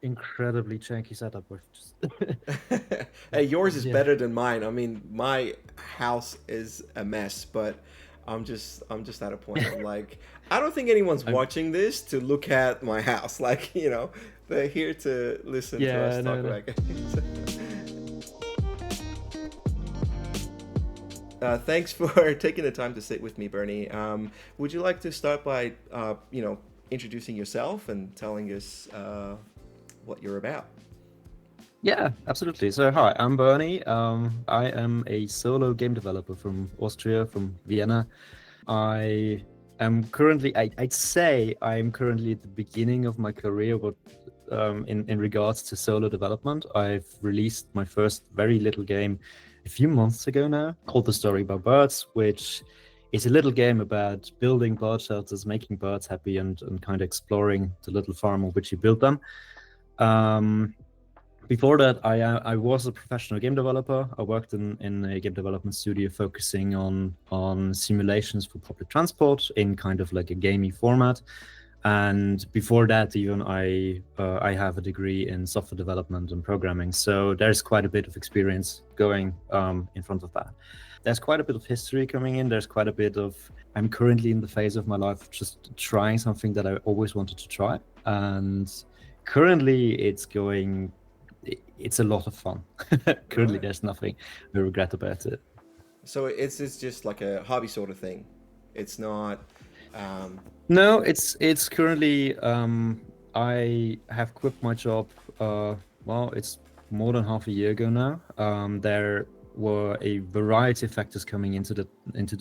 incredibly janky setup with just Hey, yours is yeah. better than mine. I mean, my house is a mess, but I'm just at a point. I'm like, I don't think anyone's I'm watching this to look at my house. Like, they're here to listen to us yeah, talk no, no. about games. Thanks for taking the time to sit with me, Bernie. Would you like to start by, introducing yourself and telling us what you're about? Yeah, absolutely. So hi, I'm Bernie. I am a solo game developer from Austria, from Vienna. I am currently, I'd say I'm currently at the beginning of my career, but in regards to solo development, I've released my first very little game a few months ago now, called The Story About Birds, which is a little game about building bird shelters, making birds happy, and kind of exploring the little farm on which you build them. Um, Before that, I was a professional game developer. I worked in a game development studio focusing on simulations for public transport in kind of like a gamey format. And before that, even I have a degree in software development and programming. So there's quite a bit of experience going in front of that. There's quite a bit of history coming in. There's quite a bit of I'm currently in the phase of my life just trying something that I always wanted to try, and currently it's a lot of fun. Currently, Right. there's nothing I regret about it. So it's just like a hobby sort of thing. It's not. Um, No, it's currently I have quit my job. Well, it's more than half a year ago now. There were a variety of factors coming into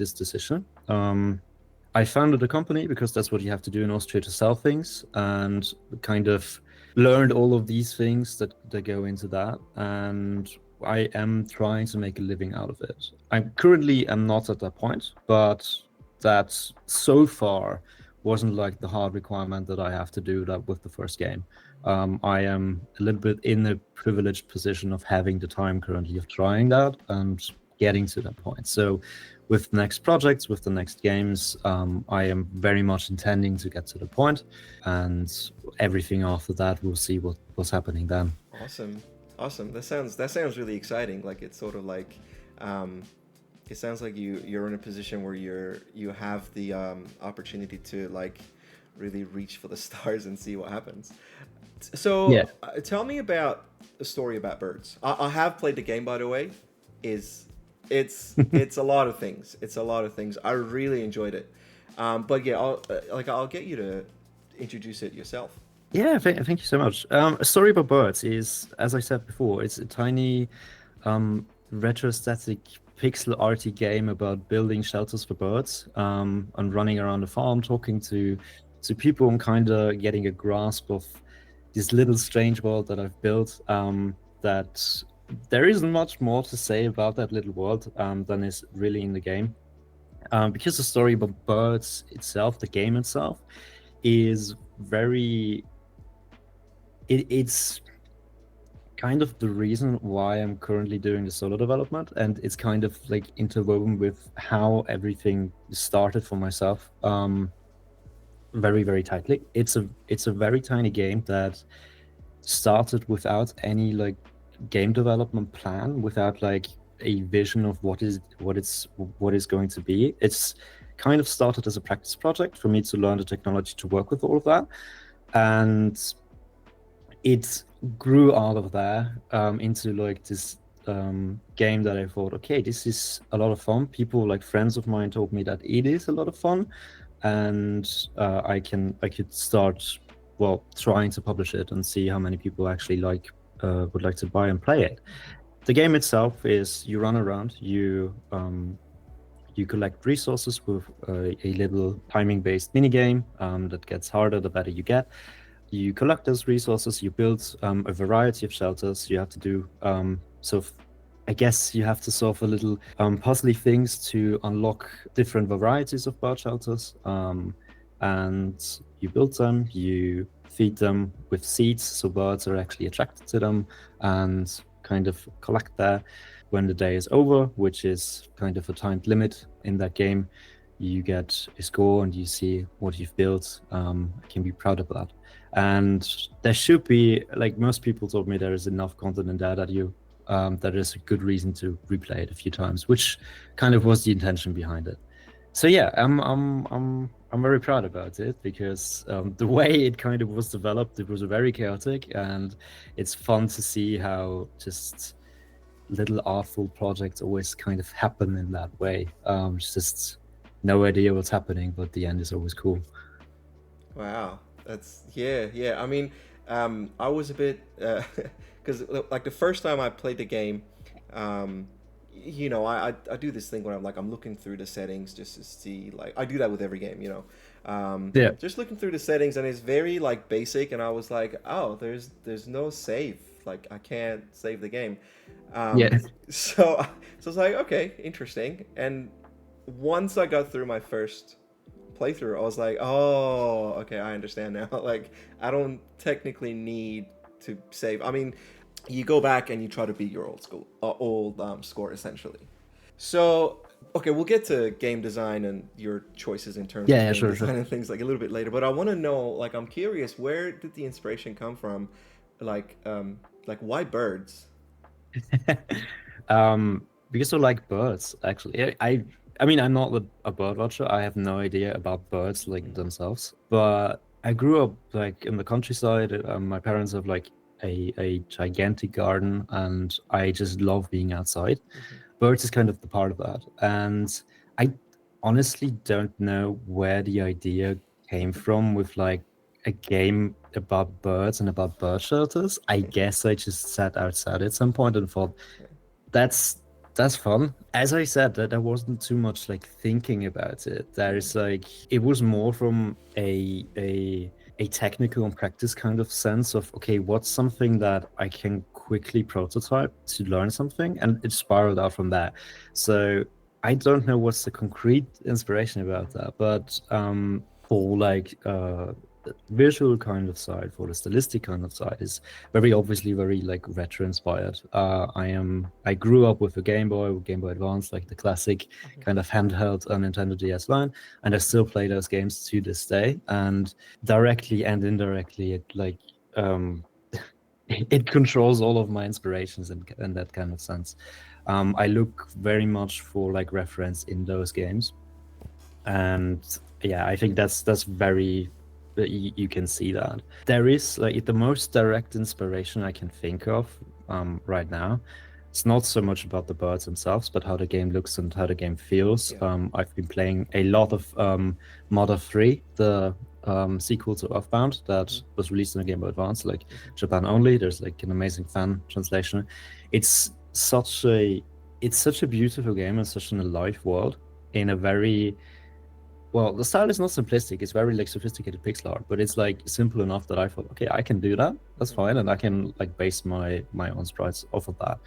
this decision. I founded a company because that's what you have to do in Austria to sell things, and kind of learned all of these things that go into that. And I am trying to make a living out of it. I currently am not at that point, but that so far wasn't like the hard requirement that I have to do that with the first game. I am a little bit in a privileged position of having the time currently of trying that and getting to that point. So with the next projects, with the next games, I am very much intending to get to the point, and everything after that, we'll see what's happening then. awesome, awesome. That sounds really exciting. Like it's sort of like, um, it sounds like you're in a position where you have the opportunity to like really reach for the stars and see what happens. Yeah. So tell me about the story about birds. I have played the game, by the way. Is it's a lot of things. It's a lot of things. I really enjoyed it. But yeah, I'll get you to introduce it yourself. Yeah, thank you so much. A Story About Birds is, as I said before, it's a tiny, retrostatic, pixel arty game about building shelters for birds, and running around the farm, talking to people, and kind of getting a grasp of this little strange world that I've built. That there isn't much more to say about that little world than is really in the game. Because the story about birds itself, the game itself, is very it's kind of the reason why I'm currently doing the solo development, and it's kind of like interwoven with how everything started for myself, very very tightly. It's a very tiny game that started without any like game development plan, without like a vision of what is going to be. It's kind of started as a practice project for me to learn the technology to work with all of that, and it grew out of there into like this game that I thought, okay, this is a lot of fun. People like friends of mine told me that it is a lot of fun, and I could start well trying to publish it and see how many people actually like would like to buy and play it. The game itself is you run around, you collect resources with a little timing-based mini game that gets harder the better you get. You collect those resources, you build a variety of shelters. You have to do I guess you have to solve a little puzzly things to unlock different varieties of bird shelters. And you build them, you feed them with seeds, so birds are actually attracted to them and kind of collect there. When the day is over, which is kind of a timed limit in that game, you get a score and you see what you've built. I can be proud of that. And there should be, like most people told me, there is enough content in there that that is a good reason to replay it a few times, which kind of was the intention behind it. So yeah, I'm very proud about it because the way it kind of was developed, it was very chaotic, and it's fun to see how just little artful projects always kind of happen in that way. It's just no idea what's happening, but the end is always cool. Wow, that's yeah. I mean, I was a bit because like the first time I played the game, I do this thing where I'm looking through the settings just to see, like I do that with every game, Yeah, just looking through the settings, and it's very like basic, and I was like, oh, there's no save, like I can't save the game, yeah. so it's like, okay, interesting, and once I got through my first playthrough, I was like, oh, okay, I understand now. Like, I don't technically need to save. I mean, you go back and you try to beat your old score essentially. So, okay, we'll get to game design and your choices in terms Yeah, of yeah, game sure, sure. design and things like a little bit later. But I want to know, like, I'm curious, where did the inspiration come from? Like why birds? Because I like birds, actually. I mean, I'm not a bird watcher. I have no idea about birds like Mm-hmm. themselves. But I grew up like in the countryside. My parents have like a gigantic garden, and I just love being outside. Mm-hmm. Birds is kind of the part of that. And I honestly don't know where the idea came from with like a game about birds and about bird shelters. I guess I just sat outside at some point and thought, that's that's fun. As I said, that there wasn't too much like thinking about it. Mm-hmm. There's like it was more from a technical and practice kind of sense of okay, what's something that I can quickly prototype to learn something, and it spiraled out from that. So I don't know what's the concrete inspiration about that, but for like the visual kind of side, for the stylistic kind of side, is very obviously very like retro inspired. I grew up with a Game Boy, with Game Boy Advance, like the classic Mm-hmm. kind of handheld Nintendo DS line, and I still play those games to this day. And directly and indirectly, it like it controls all of my inspirations in that kind of sense. I look very much for like reference in those games, and yeah, I think that's very you can see that there is like the most direct inspiration I can think of right now. It's not so much about the birds themselves, but how the game looks and how the game feels. Yeah. I've been playing a lot of Mother 3, the sequel to Earthbound that Mm-hmm. was released in the Game Boy Advance, like Mm-hmm. Japan only. There's like an amazing fan translation. It's such a it's such a beautiful game and such an alive world in a very well, the style is not simplistic. It's very like sophisticated pixel art, but it's like simple enough that I thought, okay, I can do that. That's Mm-hmm. fine, and I can like base my own sprites off of that.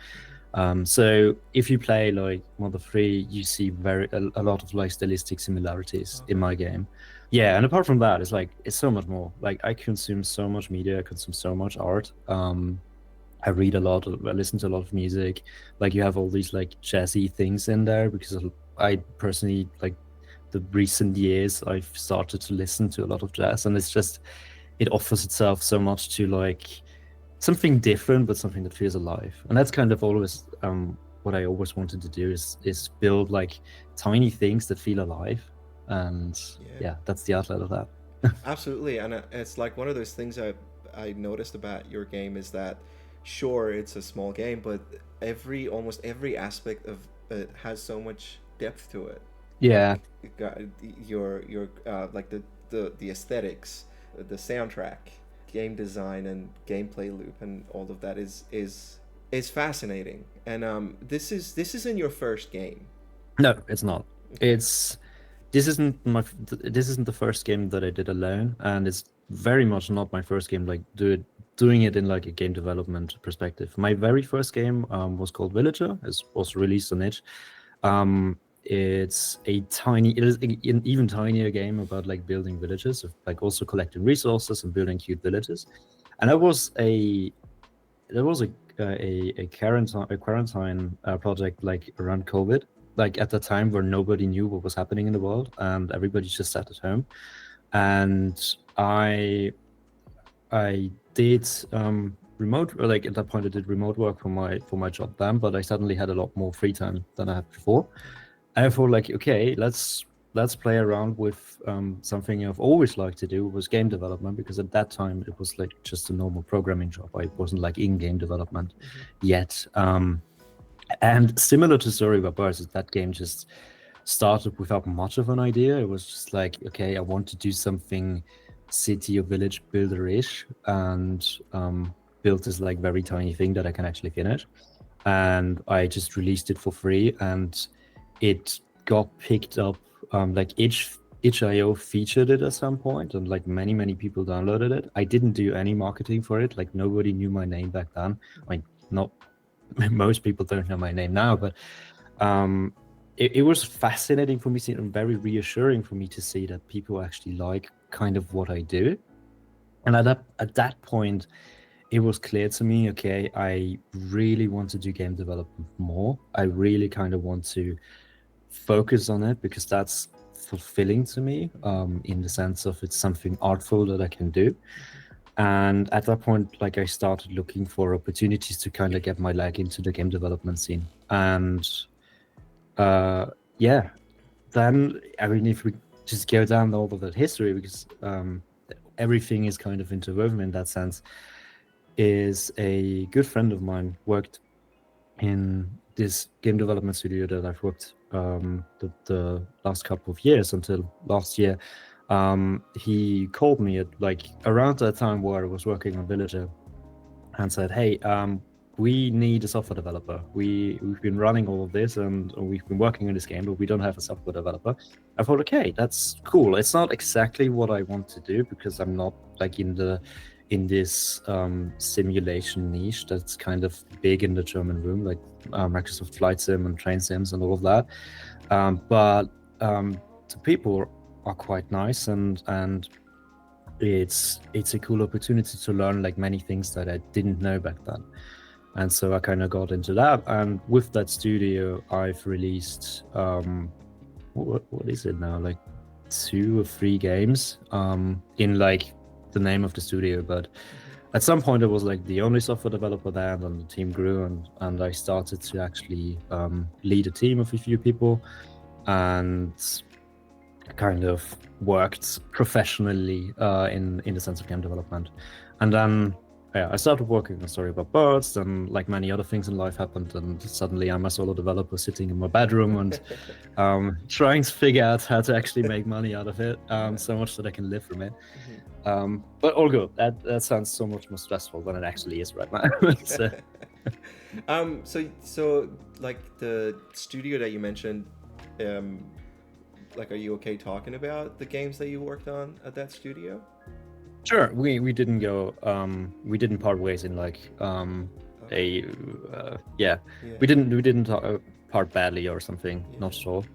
So if you play like Mother 3, you see a lot of like stylistic similarities in Okay. my game. Yeah, and apart from that, it's like it's so much more. Like I consume so much media, I consume so much art. I read a lot, I listen to a lot of music. Like you have all these like jazzy things in there because I personally like the recent years I've started to listen to a lot of jazz, and it's just it offers itself so much to like something different, but something that feels alive. And that's kind of always what I always wanted to do is build like tiny things that feel alive, and Yeah. yeah, that's the outlet of that. Absolutely, and it's like one of those things I noticed about your game is that, sure, it's a small game, but almost every aspect of it has so much depth to it. Yeah, Like your like the aesthetics, the soundtrack, game design, and gameplay loop, and all of that is fascinating. And this isn't your first game. no, it's not. Okay. It's this isn't the first game that I did alone, and it's very much not my first game like doing it in like a game development perspective. My very first game was called Villager. It was released on it. It is an even tinier game about like building villages, of like also collecting resources and building cute villages. And that was a quarantine project like around COVID, like at the time where nobody knew what was happening in the world and everybody just sat at home. And I I did remote, or like at that point I did remote work for my job then, but I suddenly had a lot more free time than I had before. And I thought like, okay, let's play around with something I've always liked to do was game development, because at that time it was like just a normal programming job. I wasn't like in game development yet. And similar to Story About Birds, that game just started without much of an idea. It was just like, okay, I want to do something city or village builder-ish, and built this like very tiny thing that I can actually finish. And I just released it for free, and it got picked up. Like itch.io featured it at some point, and like many people downloaded it. I didn't do any marketing for it. Like nobody knew my name back then. I mean, not most people don't know my name now, but it was fascinating for me and very reassuring for me to see that people actually like kind of what I do. And at that point, it was clear to me, okay, I really want to do game development more. I really kind of want to focus on it because that's fulfilling to me, in the sense of it's something artful that I can do. And at that point, like I started looking for opportunities to kind of get my leg into the game development scene. And yeah, then I mean, if we just go down all of that history, because everything is kind of interwoven in that sense, is a good friend of mine worked in this game development studio that I've worked the last couple of years until last year. He called me at like around that time where I was working on Villager and said, hey, we need a software developer. We've been running all of this and we've been working on this game, but we don't have a software developer. I thought, okay, that's cool. It's not exactly what I want to do because I'm not like in this simulation niche that's kind of big in the German room, like Microsoft Flight Sim and Train Sims and all of that. But the people are quite nice, and it's a cool opportunity to learn like many things that I didn't know back then. And so I kind of got into that, and with that studio I've released what is it now, like 2 or 3 games in like the name of the studio. But at some point I was like the only software developer there, and then the team grew, and I started to actually lead a team of a few people, and kind of worked professionally in the sense of game development. And then I started working on Story About Birds, and like many other things in life happened, and suddenly I'm a solo developer sitting in my bedroom and trying to figure out how to actually make money out of it, so much that I can live from it. But all good. That sounds so much more stressful than it actually is right now. So. So like the studio that you mentioned, like, are you okay talking about the games that you worked on at that studio? Sure. We didn't go. We didn't part ways in like Okay. yeah. We didn't part badly or something. Yeah. Not at all.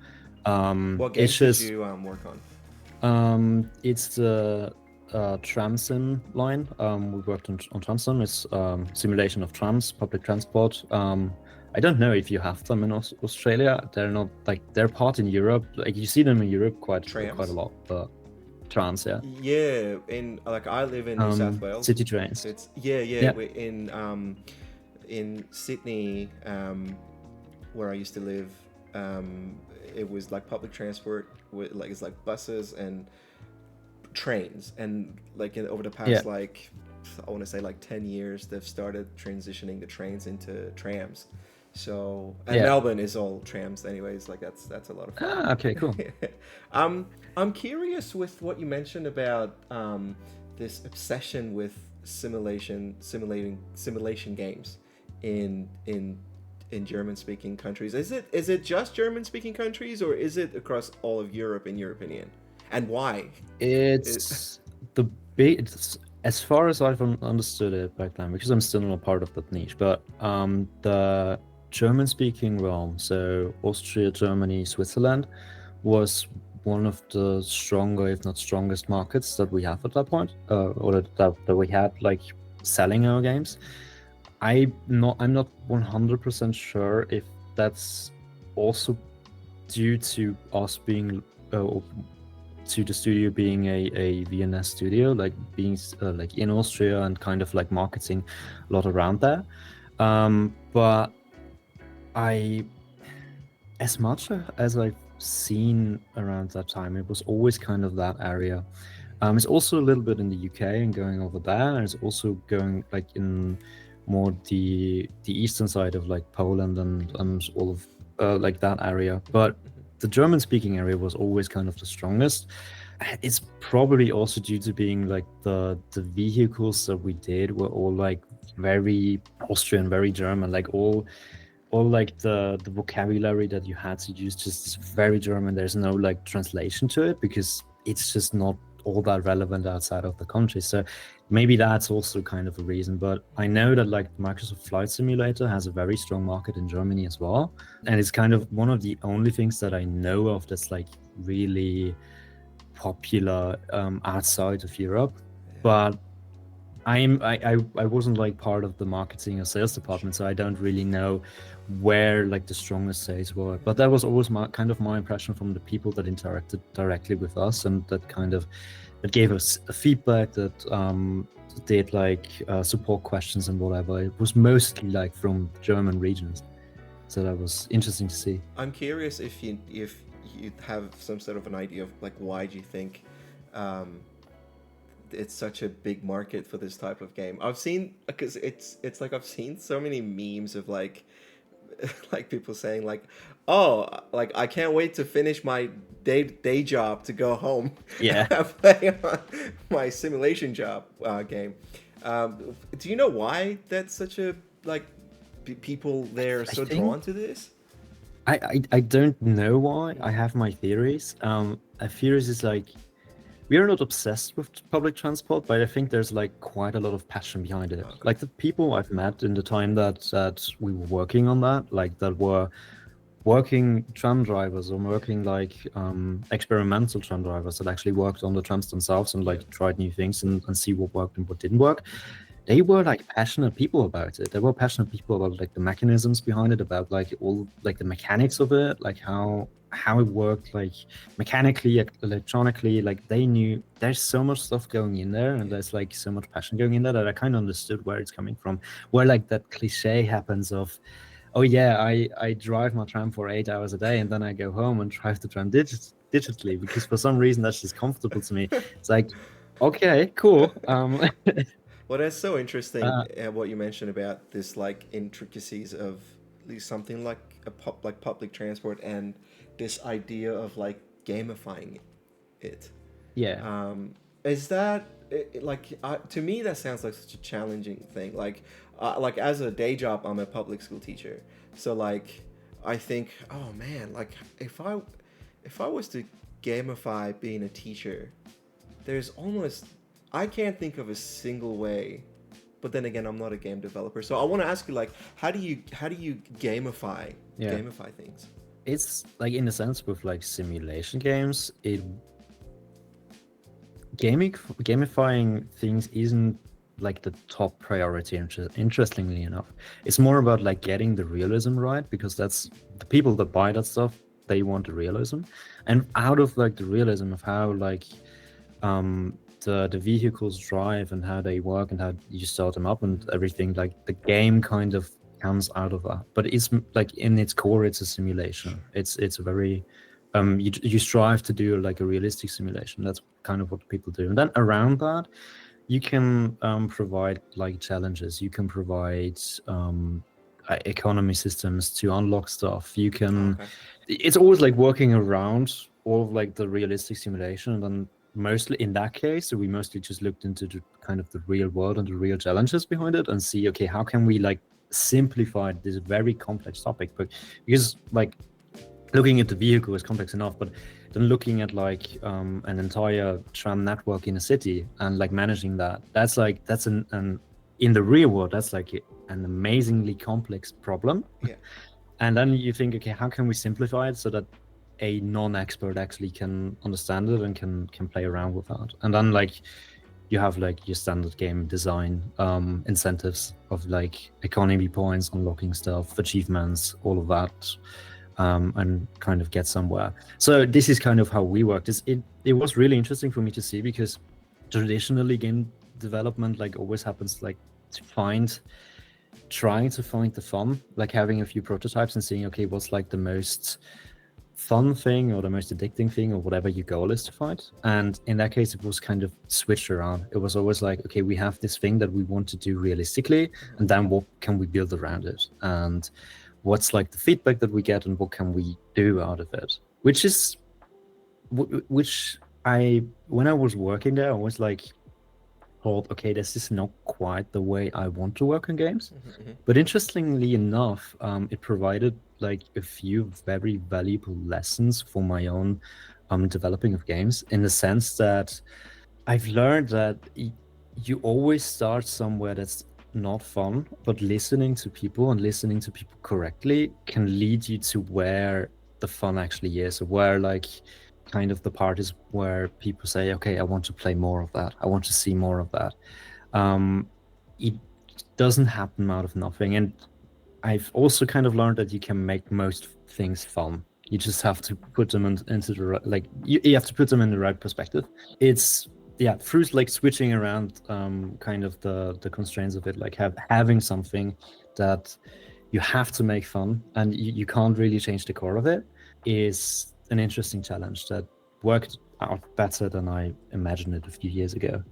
What It's games just did you work on? it's the Tramsim line. We worked on Tramsim. It's simulation of trams, public transport. I don't know if you have them in Australia. They're not like they're part in Europe. Like you see them in Europe quite a lot, but trams, yeah. Yeah, in like I live in New South Wales. City trains. It's yeah. We're in Sydney, where I used to live. It was like public transport with like it's like buses and trains, and like over the past like I want to say like 10 years they've started transitioning the trains into trams. So and Melbourne is all trams anyways, like that's a lot of fun. Okay, cool. I'm curious with what you mentioned about this obsession with simulation games in German speaking countries. Is it just German speaking countries, or is it across all of Europe in your opinion? And why? It's the big. As far as I've understood it back then, because I'm still not a part of that niche, but the German-speaking realm, so Austria, Germany, Switzerland, was one of the stronger, if not strongest, markets that we have at that point, or that we had like selling our games. I'm not 100% sure if that's also due to us being to the studio being a VNS studio, like being like in Austria and kind of like marketing a lot around there. But I, as much as I've seen around that time, it was always kind of that area. It's also a little bit in the UK and going over there, and it's also going like in more the eastern side of like Poland and all of like that area. But the German speaking area was always kind of the strongest. It's probably also due to being like the vehicles that we did were all like very Austrian, very German, like all like the vocabulary that you had to use just very German. There's no like translation to it because it's just not all that relevant outside of the country. So maybe that's also kind of a reason. But I know that like Microsoft Flight Simulator has a very strong market in Germany as well, and it's kind of one of the only things that I know of that's like really popular outside of Europe. But I wasn't like part of the marketing or sales department, so I don't really know where like the strongest sales were. But that was always kind of my impression from the people that interacted directly with us, and that gave us a feedback, that did like support questions and whatever. It was mostly like from German regions, so that was interesting to see. I'm curious if you have some sort of an idea of like why do you think it's such a big market for this type of game. I've seen, because it's like I've seen so many memes of like like people saying like, oh, like I can't wait to finish my day job to go home. Yeah. Play on my simulation job game. Do you know why that's such a like people there are so drawn to this? I don't know why. I have my theories. A theories is like, we are not obsessed with public transport, but I think there's like quite a lot of passion behind it. Okay. Like the people I've met in the time that we were working on that, like that were working tram drivers or working like experimental tram drivers that actually worked on the trams themselves and like tried new things and see what worked and what didn't work. They were like passionate people about it. They were passionate people about like the mechanisms behind it, about like all like the mechanics of it, like how it worked, like mechanically, electronically. Like they knew there's so much stuff going in there, and there's like so much passion going in there, that I kind of understood where it's coming from. Where like that cliche happens of, oh yeah, I drive my tram for 8 hours a day, and then I go home and drive the tram digitally because for some reason that's just comfortable to me. It's like, okay, cool. Well, that's so interesting, what you mentioned about this like intricacies of at least something like public transport and this idea of like gamifying it. Yeah. Is that like to me that sounds like such a challenging thing. Like as a day job, I'm a public school teacher, so like I think, oh man, like if I was to gamify being a teacher, there's almost, I can't think of a single way. But then again, I'm not a game developer, so I want to ask you, like, how do you gamify things? It's like, in a sense, with like simulation games, gamifying things isn't like the top priority. Interestingly enough, it's more about like getting the realism right, because that's the people that buy that stuff. They want the realism, and out of like the realism of how like the vehicles drive and how they work and how you start them up and everything, like the game kind of comes out of that. But it's like in its core, it's a simulation. It's a very you strive to do like a realistic simulation. That's kind of what people do. And then around that, you can provide like challenges. You can provide economy systems to unlock stuff. You can It's always like working around all of like the realistic simulation. And then mostly in that case, we mostly just looked into the kind of the real world and the real challenges behind it, and see, okay, how can we like simplify this very complex topic? But because like looking at the vehicle is complex enough, but then looking at like an entire tram network in a city and like managing that's an in the real world, that's like an amazingly complex problem. Yeah. And then you think, okay, how can we simplify it so that a non-expert actually can understand it and can play around with that? And then like you have like your standard game design incentives of like economy points, unlocking stuff, achievements, all of that. and kind of get somewhere. So this is kind of how we worked. It was really interesting for me to see, because traditionally game development like always happens like trying to find the fun, like having a few prototypes and seeing, okay, what's like the most fun thing or the most addicting thing or whatever your goal is to find. And in that case, it was kind of switched around. It was always like, okay, we have this thing that we want to do realistically, and then what can we build around it, and what's like the feedback that we get, and what can we do out of it, which I, when I was working there, I was like thought, okay, this is not quite the way I want to work on games. But interestingly enough, it provided like a few very valuable lessons for my own developing of games, in the sense that I've learned that you always start somewhere that's not fun, but listening to people and listening to people correctly can lead you to where the fun actually is, or where like kind of the part is where people say, okay, I want to play more of that, I want to see more of that. It doesn't happen out of nothing. And I've also kind of learned that you can make most things fun. You just have to put them into the like you have to put them in the right perspective. It's through like switching around kind of the constraints of it, like having something that you have to make fun and you can't really change the core of it, is an interesting challenge that worked out better than I imagined it a few years ago.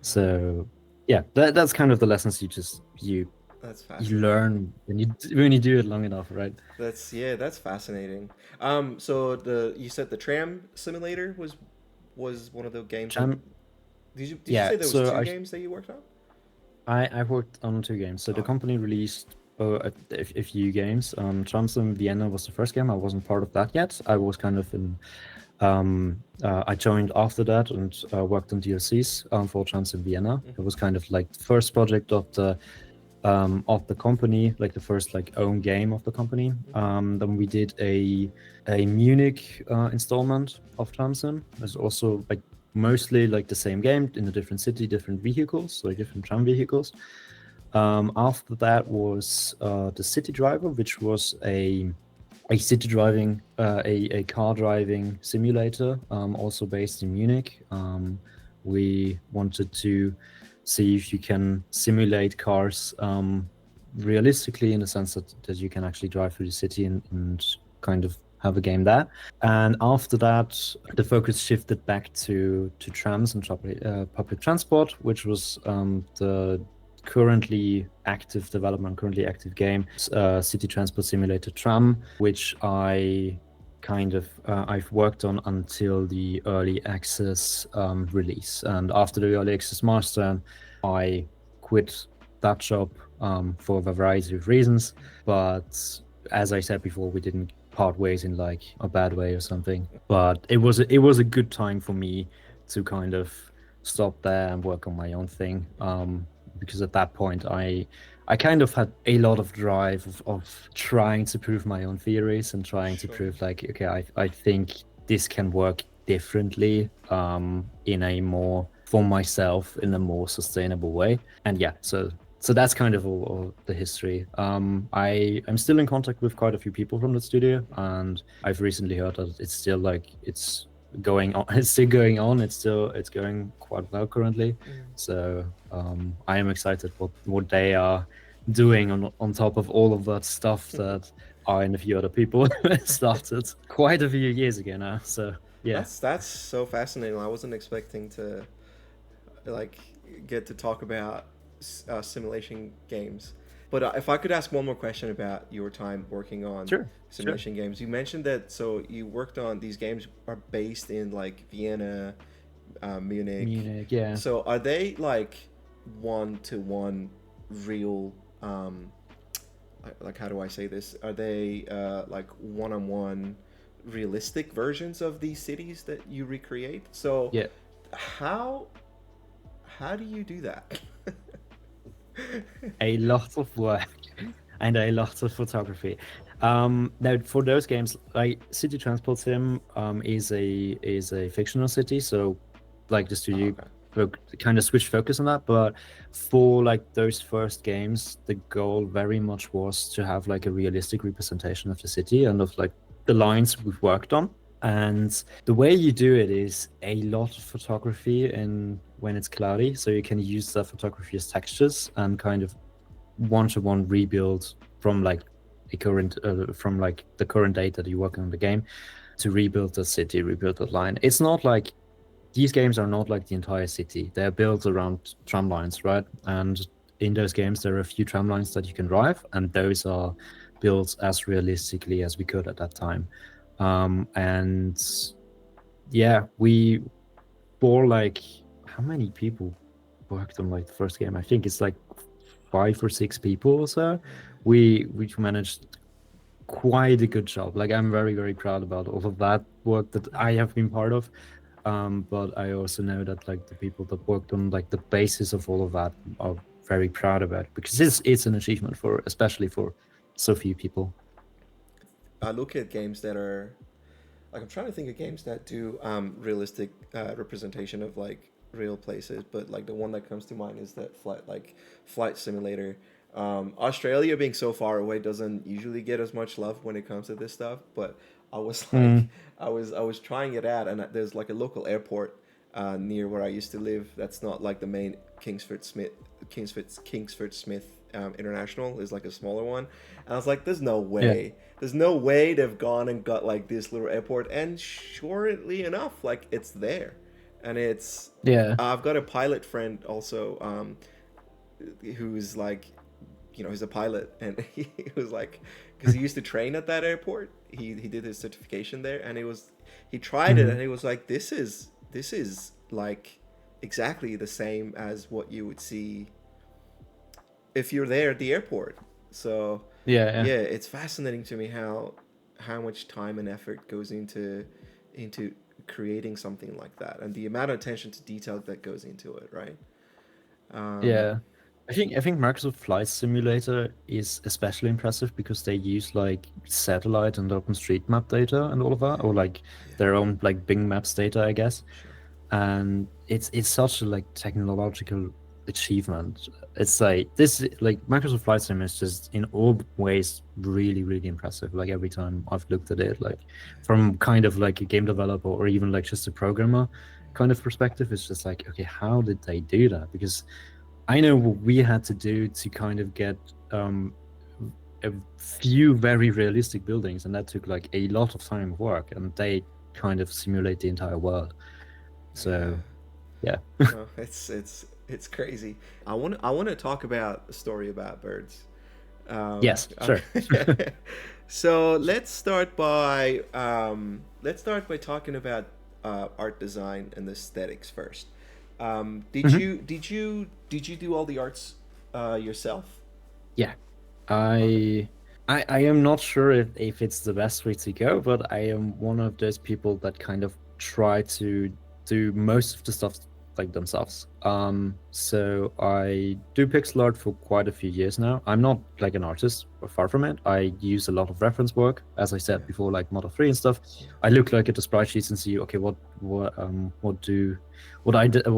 So yeah, that's kind of the lessons you That's you fascinating. learn when you do it long enough, right? That's fascinating. So you said the tram simulator was one of the games that Um, did you yeah, say there was so two games that you worked on? I worked on two games. So the Oh, company released a few games. Tromsø Vienna was the first game. I wasn't part of that yet. I was kind of in. I joined after that and worked on DLCs for Tromsø Vienna. It was kind of like the first project of the company, like the first like own game of the company. Then we did a Munich installment of Tromsø. It's also like mostly like the same game in a different city, different vehicles, like different tram vehicles. After that was the City Driver, which was a city driving, a car driving simulator, also based in Munich. We wanted to see if you can simulate cars realistically, in the sense that you can actually drive through the city and kind of have a game there. And after that, the focus shifted back to trams and public transport, which was the currently active development, currently active game, City Transport Simulator Tram, which I've worked on until the early access release. And after the early access milestone, I quit that job for a variety of reasons. But as I said before, we didn't part ways in like a bad way or something. But it was a good time for me to kind of stop there and work on my own thing. Because at that point, I kind of had a lot of drive of trying to prove my own theories and trying to sure. prove like, okay, I think this can work differently in a more, for myself, in a more sustainable way. And yeah, so that's kind of all the history. I'm still in contact with quite a few people from the studio, and I've recently heard that it's still like it's going on. It's still going on. It's going quite well currently. So I am excited what they are doing on top of all of that stuff that I and a few other people started quite a few years ago now. So yeah, That's so fascinating. I wasn't expecting to like get to talk about simulation games. But if I could ask one more question about your time working on sure. simulation games, you mentioned that so you worked on these games are based in like Vienna, Munich. Munich, yeah. So are they like one-to-one real? Like how do I say this? Are they like one-on-one realistic versions of these cities that you recreate? So Yeah. how how do you do that? A lot of work and a lot of photography. Now for those games, like City Transport Sim, is a fictional city, so like the studio kind of switched focus on that. But for like those first games, the goal very much was to have like a realistic representation of the city and of like the lines we've worked on. And the way you do it is a lot of photography and when it's cloudy, so you can use that photography as textures and kind of one-to-one rebuild from like a current from like the current data that you're working on the game to rebuild the city, rebuild the line. It's not like these games are not like the entire city. They're built around tram lines, right? And in those games, there are a few tram lines that you can drive, and those are built as realistically as we could at that time. And yeah, we for like how many people worked on like the first game? I think it's like 5 or 6 people or so. We managed quite a good job. Like I'm very, very proud about all of that work that I have been part of. But I also know that like the people that worked on like the basis of all of that are very proud about it because it's an achievement for especially for so few people. I look at games that are like I'm trying to think of games that do realistic representation of like real places, but like the one that comes to mind is that flight simulator. Australia being so far away doesn't usually get as much love when it comes to this stuff, but I was like, Mm, I was trying it out, and there's like a local airport near where I used to live. That's not like the main Kingsford Smith International is like a smaller one, and I was like, yeah, there's no way they've gone and got like this little airport, and surely enough, like it's there, and it's. yeah. I've got a pilot friend also, who's like, he's a pilot, and he was like, because he used to train at that airport. He did his certification there, and he tried it, Mhm. and he was like, this is like exactly the same as what you would see if you're there at the airport. So Yeah, yeah. yeah, it's fascinating to me how much time and effort goes into creating something like that, and the amount of attention to detail that goes into it, right? Um, Yeah. I think Microsoft Flight Simulator is especially impressive because they use like satellite and OpenStreetMap data and all of that, or like yeah, their own like Bing Maps data, I guess. sure. And it's such a like technological achievement. It's like this like Microsoft Flight Sim is just in all ways really, really impressive. Like every time I've looked at it, like from kind of like a game developer or even like just a programmer kind of perspective, it's just like, okay, how did they do that? Because I know what we had to do to kind of get a few very realistic buildings, and that took like a lot of time of work, and they kind of simulate the entire world. Yeah. So yeah. No, it's crazy. I want to talk about a story about birds. Yes, sure. So let's start by talking about art design and aesthetics first. Did Mhm. you did you did you do all the arts yourself? Yeah. Okay. I I am not sure if it's the best way to go, but I am one of those people that kind of try to do most of the stuff like themselves. So I do pixel art for quite a few years now. I'm not like an artist, far from it. I use a lot of reference work, as I Yeah. said before, like Model 3 and stuff. Yeah. I look like at the sprite sheets and see, okay, what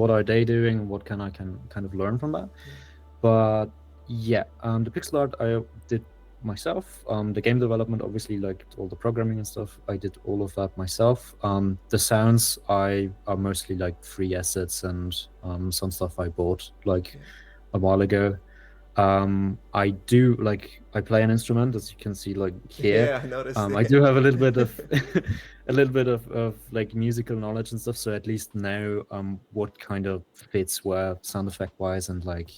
are they doing, and what can I can kind of learn from that. Yeah. But yeah, the pixel art I did myself. The game development, obviously, like all the programming and stuff, I did all of that myself. The sounds I are mostly like free assets and some stuff I bought like Yeah. a while ago. I do like I play an instrument, as you can see like here. Yeah, I noticed I do it. have a little bit of a little bit of like musical knowledge and stuff, so at least know what kind of fits where sound effect wise and like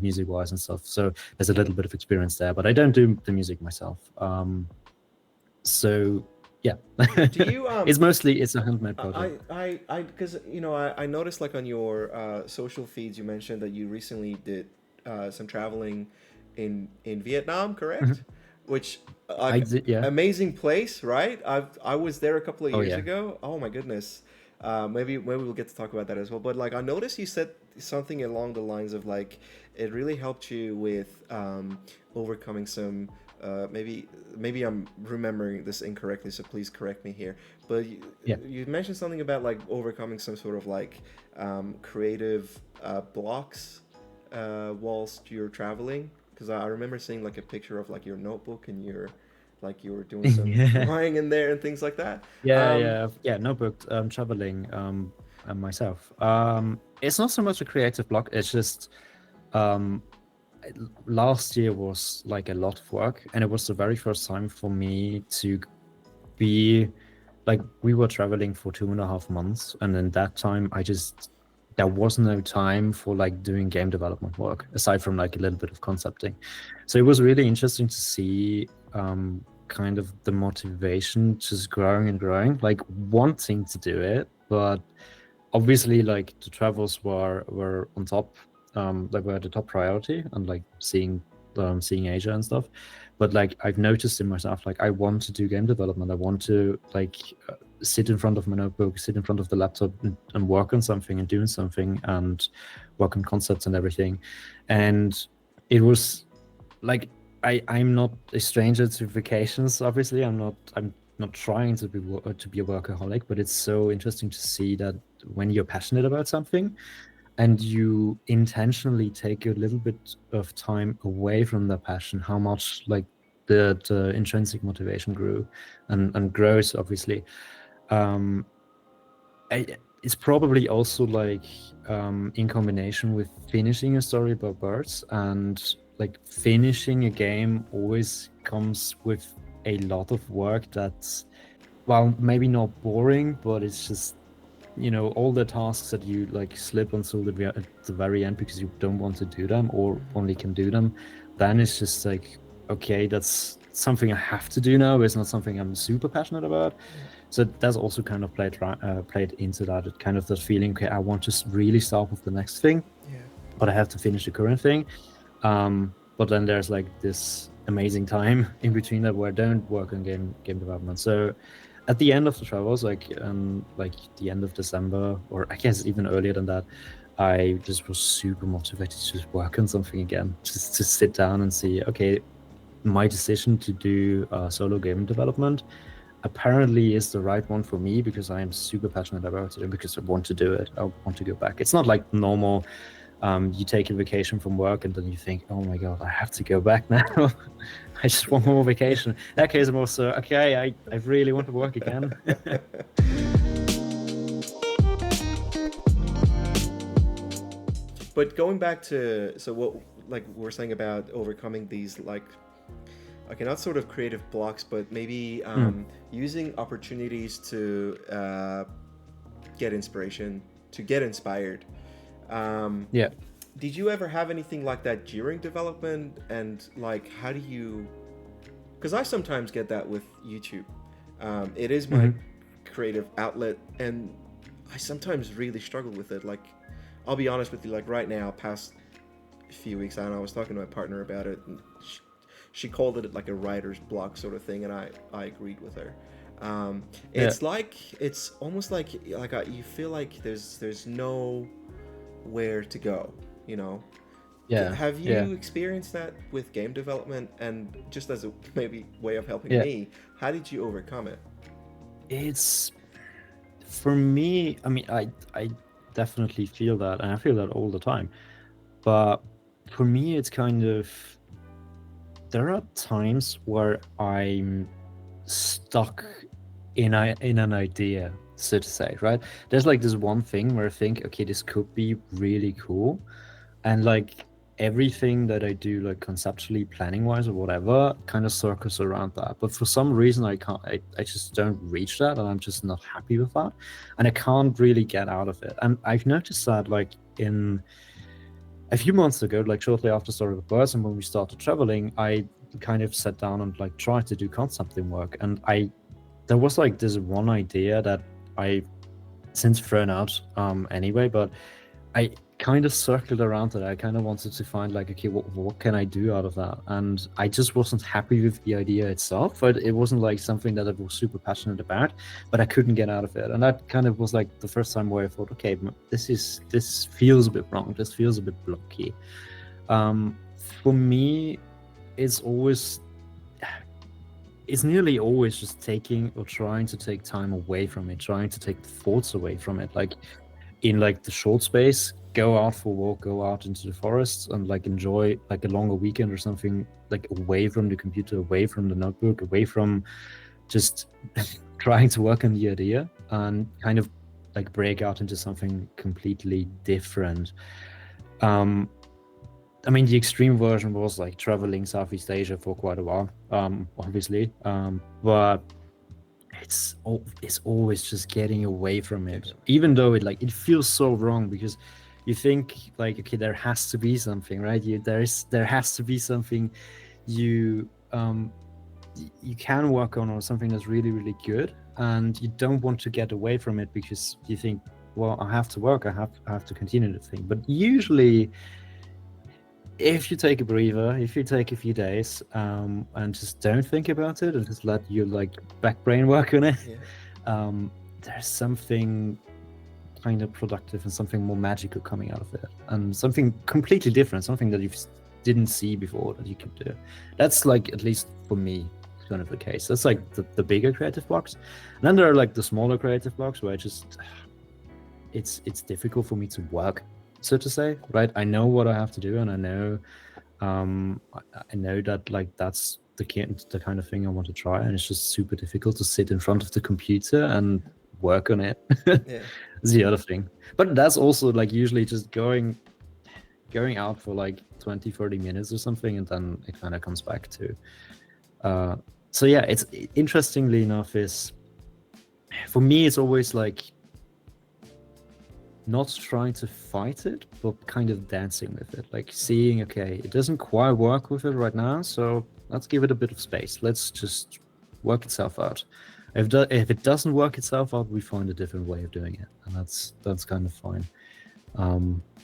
music wise and stuff. So there's a little bit of experience there, but I don't do the music myself. So yeah, Do you it's a handmade project. because I noticed like on your social feeds you mentioned that you recently did some traveling in Vietnam, correct? Mhm. Which I like did, yeah. amazing place, right? I was there a couple of Oh years yeah. ago. Oh my goodness. Maybe we'll get to talk about that as well. But like I noticed you said something along the lines of like it really helped you with overcoming some maybe I'm remembering this incorrectly, so please correct me here. But Yeah. you mentioned something about like overcoming some sort of like creative blocks whilst you're traveling. Because I remember seeing like a picture of like your notebook and your like you were doing some Yeah. drawing in there and things like that. Yeah, Um, yeah, yeah. No, but traveling and myself. It's not so much a creative block. It's just um, last year was like a lot of work, and it was the very first time for me to be like we were traveling for 2.5 months, and in that time, there was no time for like doing game development work aside from like a little bit of concepting. So it was really interesting to see kind of the motivation just growing and growing, like wanting to do it, but obviously like the travels were on top, like were the top priority, and like seeing Asia and stuff. But like I've noticed in myself, like I want to do game development. I want to like sit in front of my notebook, sit in front of the laptop, and work on something and doing something and work on concepts and everything. And it was like I'm not a stranger to vacations. Obviously, I'm not trying to be a workaholic, but it's so interesting to see that when you're passionate about something and you intentionally take a little bit of time away from the passion, how much like the intrinsic motivation grew and grows, obviously. um it's probably also like in combination with finishing a story about birds, and like finishing a game always comes with a lot of work that's, well, maybe not boring, but it's just, all the tasks that you like slip until the very end because you don't want to do them or only can do them. Then it's just like, okay, that's something I have to do now. It's not something I'm super passionate about. So that's also kind of played into that. It kind of that feeling, okay, I want to really start with the next thing, yeah. but I have to finish the current thing. But then there's like this amazing time in between that where I don't work on game development. So at the end of the travels, like the end of December, or I guess even earlier than that, I just was super motivated to just work on something again, just to sit down and see, okay, my decision to do solo game development apparently is the right one for me because I am super passionate about it and because I want to do it. I want to go back. It's not like normal. You take a vacation from work and then you think, oh my God, I have to go back now. I just want more vacation. In that case, I'm also, okay, I really want to work again. But going back to what like we're saying about overcoming these like okay, not sort of creative blocks, but maybe using opportunities to get inspiration, to get inspired. Yeah. Did you ever have anything like that during development? And like, how do you? Because I sometimes get that with YouTube. It is my creative outlet, and I sometimes really struggle with it. Like, I'll be honest with you. Like right now, past few weeks, I was talking to my partner about it, and she called it like a writer's block sort of thing, and I agreed with her. It's like it's almost like you feel like there's no where to go, you know. Yeah. Have you Yeah. experienced that with game development? And just as a maybe way of helping Yeah. me, how did you overcome it? It's for me, I mean, I definitely feel that, and I feel that all the time. But for me, it's kind of, there are times where I'm stuck in an idea, so to say, right? There's like this one thing where I think, okay, this could be really cool, and like everything that I do, like conceptually, planning wise, or whatever, kind of circles around that. But for some reason, I can't. I just don't reach that, and I'm just not happy with that, and I can't really get out of it. And I've noticed that, like in a few months ago, like shortly after starting with Birds, and when we started traveling, I kind of sat down and like tried to do concepting work, and there was like this one idea that I since thrown out anyway, but I kind of circled around it. I kind of wanted to find like, okay, what can I do out of that? And I just wasn't happy with the idea itself. But it wasn't like something that I was super passionate about, but I couldn't get out of it. And that kind of was like the first time where I thought, okay, this feels a bit wrong. This feels a bit blocky. For me, it's nearly always just taking or trying to take time away from it, trying to take the thoughts away from it. Like in like the short space, go out for a walk, go out into the forest, and like enjoy like a longer weekend or something, like away from the computer, away from the notebook, away from just trying to work on the idea, and kind of like break out into something completely different. I mean, the extreme version was like traveling Southeast Asia for quite a while, obviously, but it's always just getting away from it, even though it feels so wrong, because you think like, okay, there has to be something, right? There has to be something you you can work on, or something that's really, really good, and you don't want to get away from it because you think, well, I have to work, I have to continue the thing. But usually, if you take a breather, if you take a few days, and just don't think about it, and just let your like back brain work on it, there's something kind of productive and something more magical coming out of it, and something completely different, something that you didn't see before that you could do. That's like, at least for me, kind of the case. That's like the bigger creative blocks, and then there are like the smaller creative blocks where it's difficult for me to work, so to say, right? I know what I have to do, and I know that like that's the kind of thing I want to try, and it's just super difficult to sit in front of the computer and work on it. It's the other thing. But that's also like usually just going out for like 20-30 minutes or something, and then it kind of comes back to so yeah, it's interestingly enough, is for me, it's always like not trying to fight it, but kind of dancing with it, like seeing, okay, it doesn't quite work with it right now, so let's give it a bit of space, let's just work itself out. If it doesn't work itself out, we find a different way of doing it, and that's kind of fine.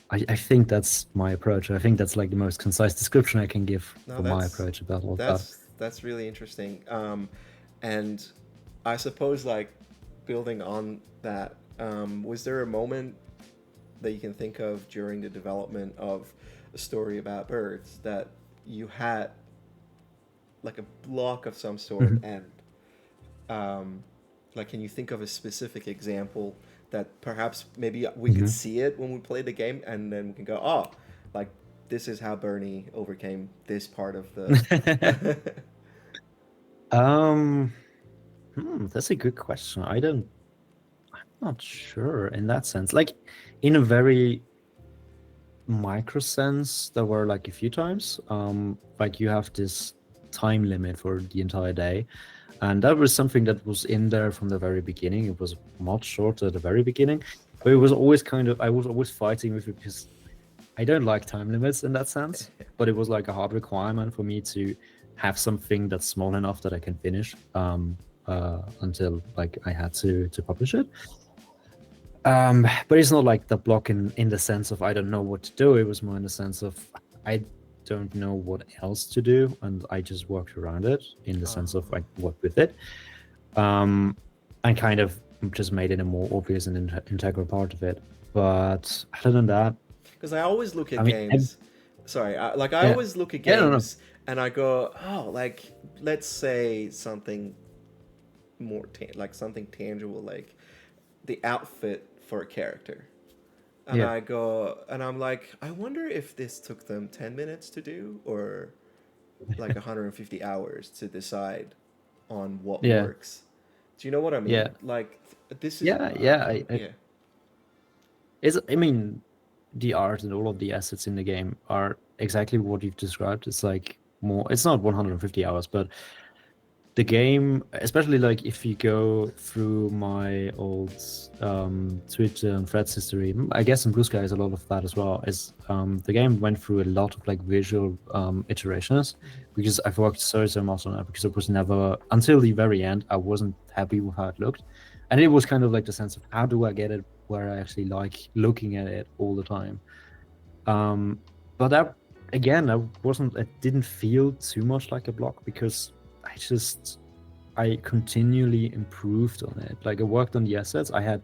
I think that's my approach. I think that's like the most concise description I can give for my approach about all that. That's really interesting. And I suppose, like, building on that, was there a moment that you can think of during the development of a story about birds that you had like a block of some sort, and like, can you think of a specific example that perhaps maybe we could see it when we play the game, and then we can go, oh, like, this is how Bernie overcame this part of the. That's a good question. I'm not sure in that sense. Like, in a very micro sense, there were like a few times, like you have this time limit for the entire day, and that was something that was in there from the very beginning. It was much shorter at the very beginning, but it was always I was always fighting with it, because I don't like time limits in that sense, but it was like a hard requirement for me to have something that's small enough that I can finish until like I had to publish it. But it's not like the block in the sense of I don't know what to do. It was more in the sense of I don't know what else to do, and I just worked around it in the sense of I worked with it, and kind of just made it a more obvious and integral part of it. But other than that, because I always look at games. I always look at games and I go, oh, like, let's say something more like something tangible, like the outfit for a character. And I go, and I'm like, I wonder if this took them 10 minutes to do, or like 150 hours to decide on what works. Do you know what I mean? Yeah. Like, this is... I mean, the art and all of the assets in the game are exactly what you've described. It's like it's not 150 hours, but the game, especially like if you go through my old Twitter and Threads history, I guess in Blue Sky is a lot of that as well, is the game went through a lot of like visual iterations, because I've worked so much on it, because it was never, until the very end, I wasn't happy with how it looked. And it was kind of like the sense of, how do I get it where I actually like looking at it all the time? But that, again, it didn't feel too much like a block, because I continually improved on it. Like, I worked on the assets. I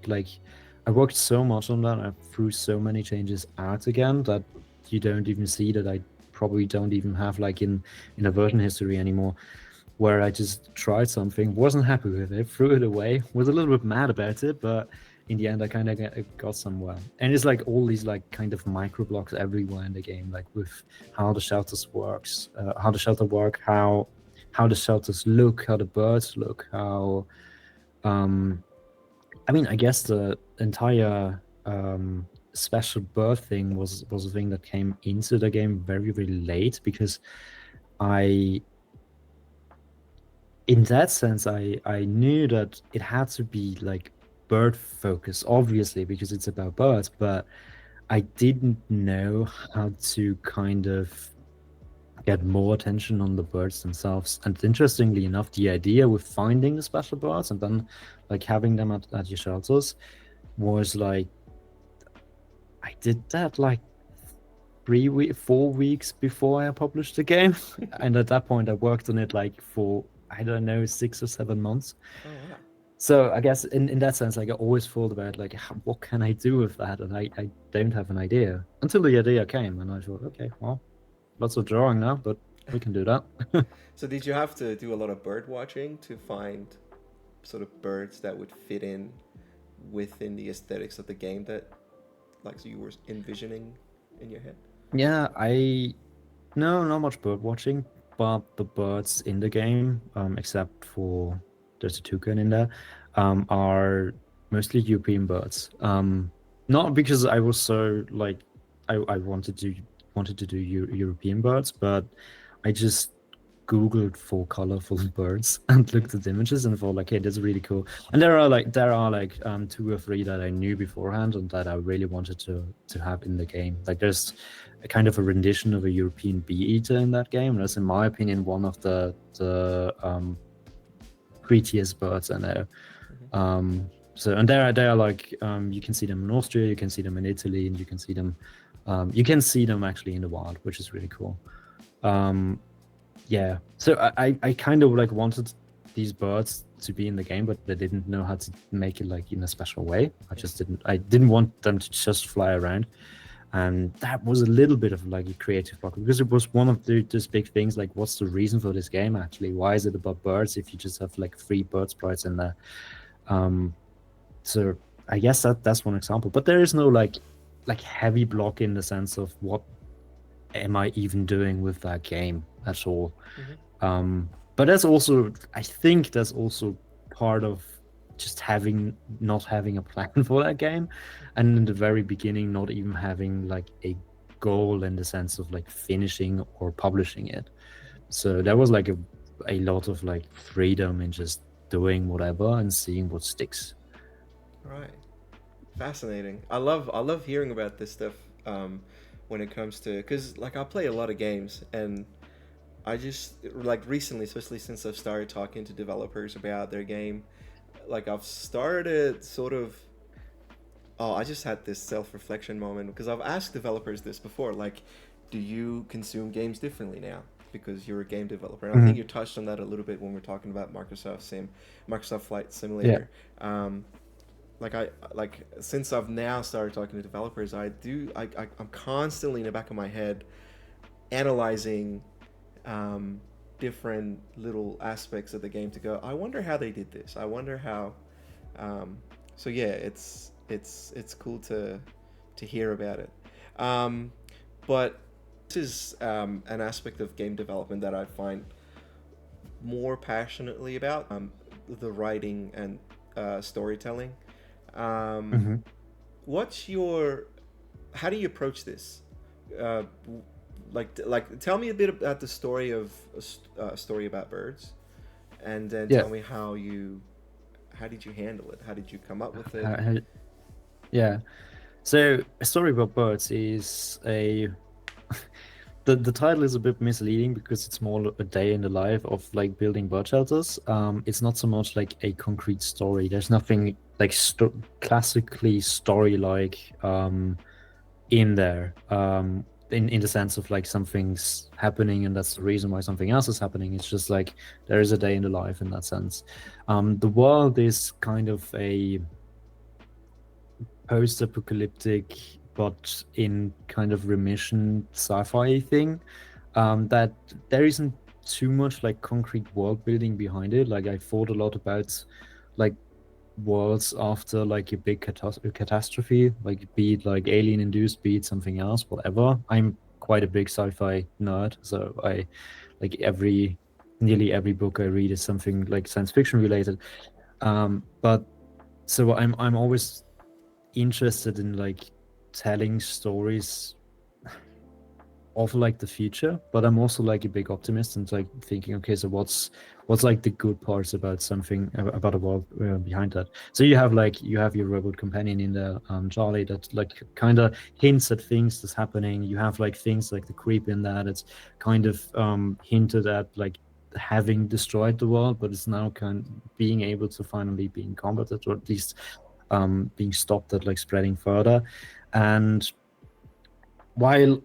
worked so much on that. I threw so many changes out again that you don't even see, that I probably don't even have like in a version history anymore, where I just tried something, wasn't happy with it, threw it away, was a little bit mad about it, but in the end, I kind of got somewhere. And it's like all these like kind of micro blocks everywhere in the game, like with how the shelters works, how the shelter work, how the shelters look, how the birds look, how I mean, I guess the entire special bird thing was a thing that came into the game very, very late, because in that sense, I knew that it had to be like bird focused, obviously, because it's about birds, but I didn't know how to kind of get more attention on the birds themselves. And interestingly enough, the idea with finding the special birds and then like having them at your shelters was like, I did that like 4 weeks before I published the game. And at that point I worked on it like for, I don't know, 6 or 7 months. Oh wow. So I guess in that sense, like I always thought about like, what can I do with that? And I don't have an idea until the idea came, and I thought, okay, well, lots of drawing now, but we can do that. So did you have to do a lot of bird watching to find sort of birds that would fit in within the aesthetics of the game that like you were envisioning in your head? Yeah, no, not much bird watching, but the birds in the game, except for there's a toucan in there, are mostly European birds. Not because I was so like I wanted to do European birds, but I just Googled for colorful birds and looked at images and thought like, hey, that's really cool. And there are like 2 or 3 that I knew beforehand and that I really wanted to have in the game. Like there's a kind of a rendition of a European bee eater in that game. That's in my opinion one of the prettiest birds I know. So and they are like you can see them in Austria, you can see them in Italy, and you can see them actually in the wild, which is really cool. Yeah, so I kind of like wanted these birds to be in the game, but I didn't know how to make it like in a special way. I didn't want them to just fly around, and that was a little bit of like a creative block, because it was one of those big things, like what's the reason for this game actually? Why is it about birds if you just have like 3 bird sprites in there? So I guess that's one example, but there is no like heavy block in the sense of what am I even doing with that game at all. But I think that's also part of just not having a plan for that game, and in the very beginning not even having like a goal in the sense of like finishing or publishing it. So there was like a lot of like freedom in just doing whatever and seeing what sticks. Right. Fascinating. I love hearing about this stuff when it comes to, because like I play a lot of games, and I just like recently, especially since I've started talking to developers about their game, like I've started sort of I just had this self-reflection moment, because I've asked developers this before, like, do you consume games differently now because you're a game developer? And I think you touched on that a little bit when we're talking about Microsoft Flight Simulator. Yeah. Like since I've now started talking to developers, I'm constantly in the back of my head analyzing different little aspects of the game to go, I wonder how they did this. I wonder how. So yeah, it's cool to hear about it. But this is an aspect of game development that I find more passionately about, the writing and storytelling. What's your, how do you approach this? Like tell me a bit about the story of a story about birds, and then tell me how did you handle it? How did you come up with it? Yeah, so A Story About Birds is the title is a bit misleading because it's more a day in the life of like building bird shelters. It's not so much like a concrete story. There's nothing like classically story-like in there. In the sense of like something's happening and that's the reason why something else is happening. It's just like there is a day in the life in that sense. The world is kind of a post-apocalyptic but in kind of remission sci-fi thing, that there isn't too much like concrete world building behind it. Like I thought a lot about like worlds after like a big catastrophe, like be it like alien induced, be it something else, whatever. I'm quite a big sci-fi nerd, so I like nearly every book I read is something like science fiction related. But so I'm always interested in like telling stories of like the future, but I'm also like a big optimist and like thinking, okay, so what's like the good parts about something about a world behind that. So you have your robot companion in there, Charlie, that like kind of hints at things that's happening. You have like things like the creep in that it's kind of hinted at like having destroyed the world, but it's now kind of being able to finally being combated, or at least being stopped at like spreading further. And while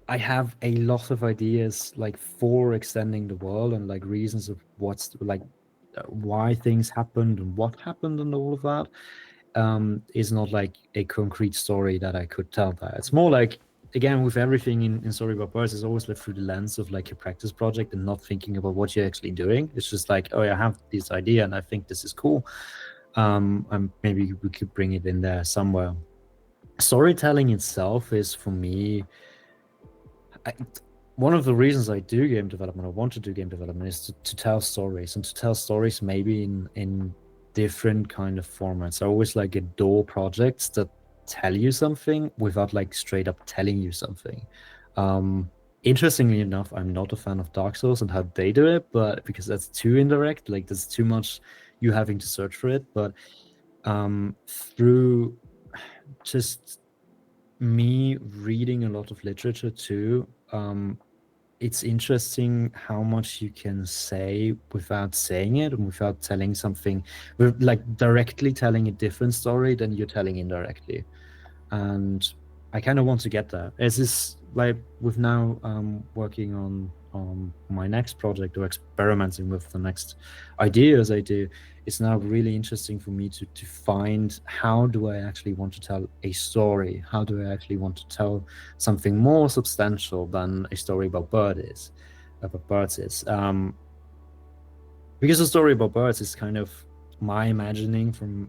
I have a lot of ideas like for extending the world and like reasons of what's like why things happened and what happened and all of that. Is not like a concrete story that I could tell that. It's more like, again, with everything in Story About Birds, it's always lived through the lens of like a practice project and not thinking about what you're actually doing. It's just like, oh, I have this idea and I think this is cool. And maybe we could bring it in there somewhere. Storytelling itself is for me, one of the reasons I do game development, I want to do game development, is to tell stories, and to tell stories maybe in different kind of formats. I always like adore projects that tell you something without like straight up telling you something. Um, Interestingly enough, I'm not a fan of Dark Souls and how they do it, but because that's too indirect, like there's too much you having to search for it. But through just me reading a lot of literature too, it's interesting how much you can say without saying it and without telling something, like directly telling a different story than you're telling indirectly. And I kind of want to get there. As is like with now working on my next project or experimenting with the next ideas I do, it's now really interesting for me to find how do I actually want to tell a story? How do I actually want to tell something more substantial than a story about birds is? Because the story about birds is kind of my imagining from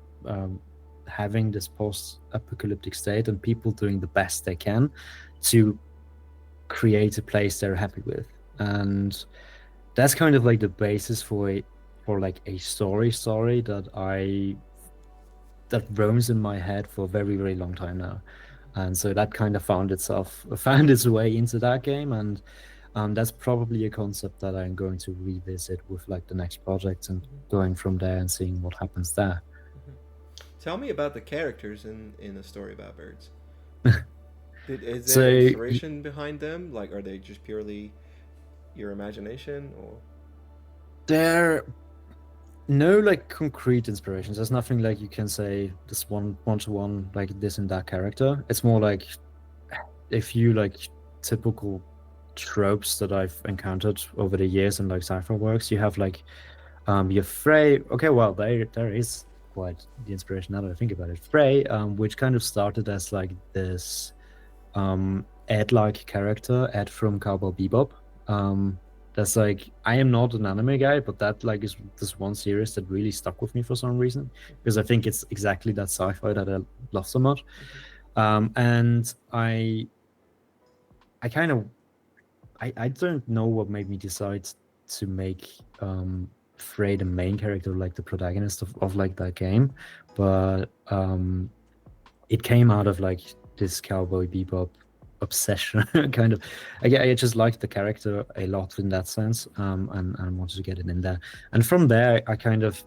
having this post-apocalyptic state and people doing the best they can to create a place they're happy with. And that's kind of like the basis for like a story that roams in my head for a very, very long time now. And so that kind of found its way into that game. And that's probably a concept that I'm going to revisit with like the next project and going from there and seeing what happens there. Tell me about the characters in a story about birds. Is there So inspiration behind them? Like, are they just purely your imagination, or? there no like concrete inspirations. There's nothing like you can say this one to one like this and that character. It's more like a few like typical tropes that I've encountered over the years in like sci-fi works. You have like your Frey. Okay, well there is quite the inspiration now that I think about it. Frey, which kind of started as like this Ed-like character, Ed from Cowboy Bebop. That's like, I am not an anime guy, but that like is this one series that really stuck with me for some reason, because I think it's exactly that sci-fi that I love so much. And I kind of I don't know what made me decide to make Frey the main character, like the protagonist of like that game, but it came out of like this Cowboy Bebop obsession kind of. I just liked the character a lot in that sense, and wanted to get it in there. And from there, I kind of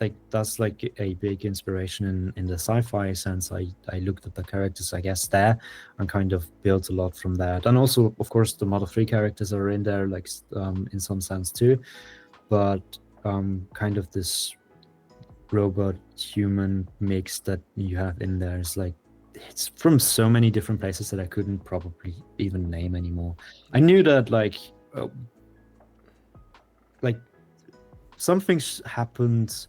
like that's like a big inspiration in the sci-fi sense. I looked at the characters, I guess, there, and kind of built a lot from that. And also, of course, the Model 3 characters are in there, like in some sense too. But kind of this robot human mix that you have in there is like, it's from so many different places that I couldn't probably even name anymore. I knew that like something happened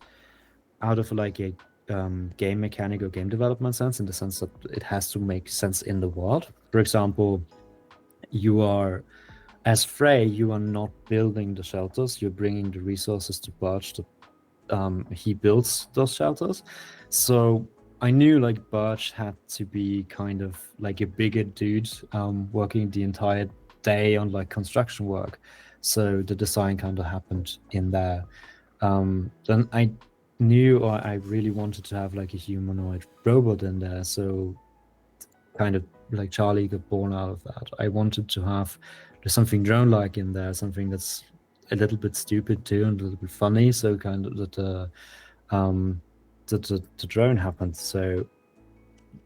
out of like a game mechanic or game development sense, in the sense that it has to make sense in the world. For example, you are, as Frey, you are not building the shelters, you're bringing the resources to purge he builds those shelters. So I knew like Birch had to be kind of like a bigger dude, working the entire day on like construction work. So the design kind of happened in there. Then I knew, or I really wanted to have like a humanoid robot in there. So kind of like Charlie got born out of that. I wanted to have there's something drone-like in there, something that's a little bit stupid too and a little bit funny. So kind of um that the drone happens. So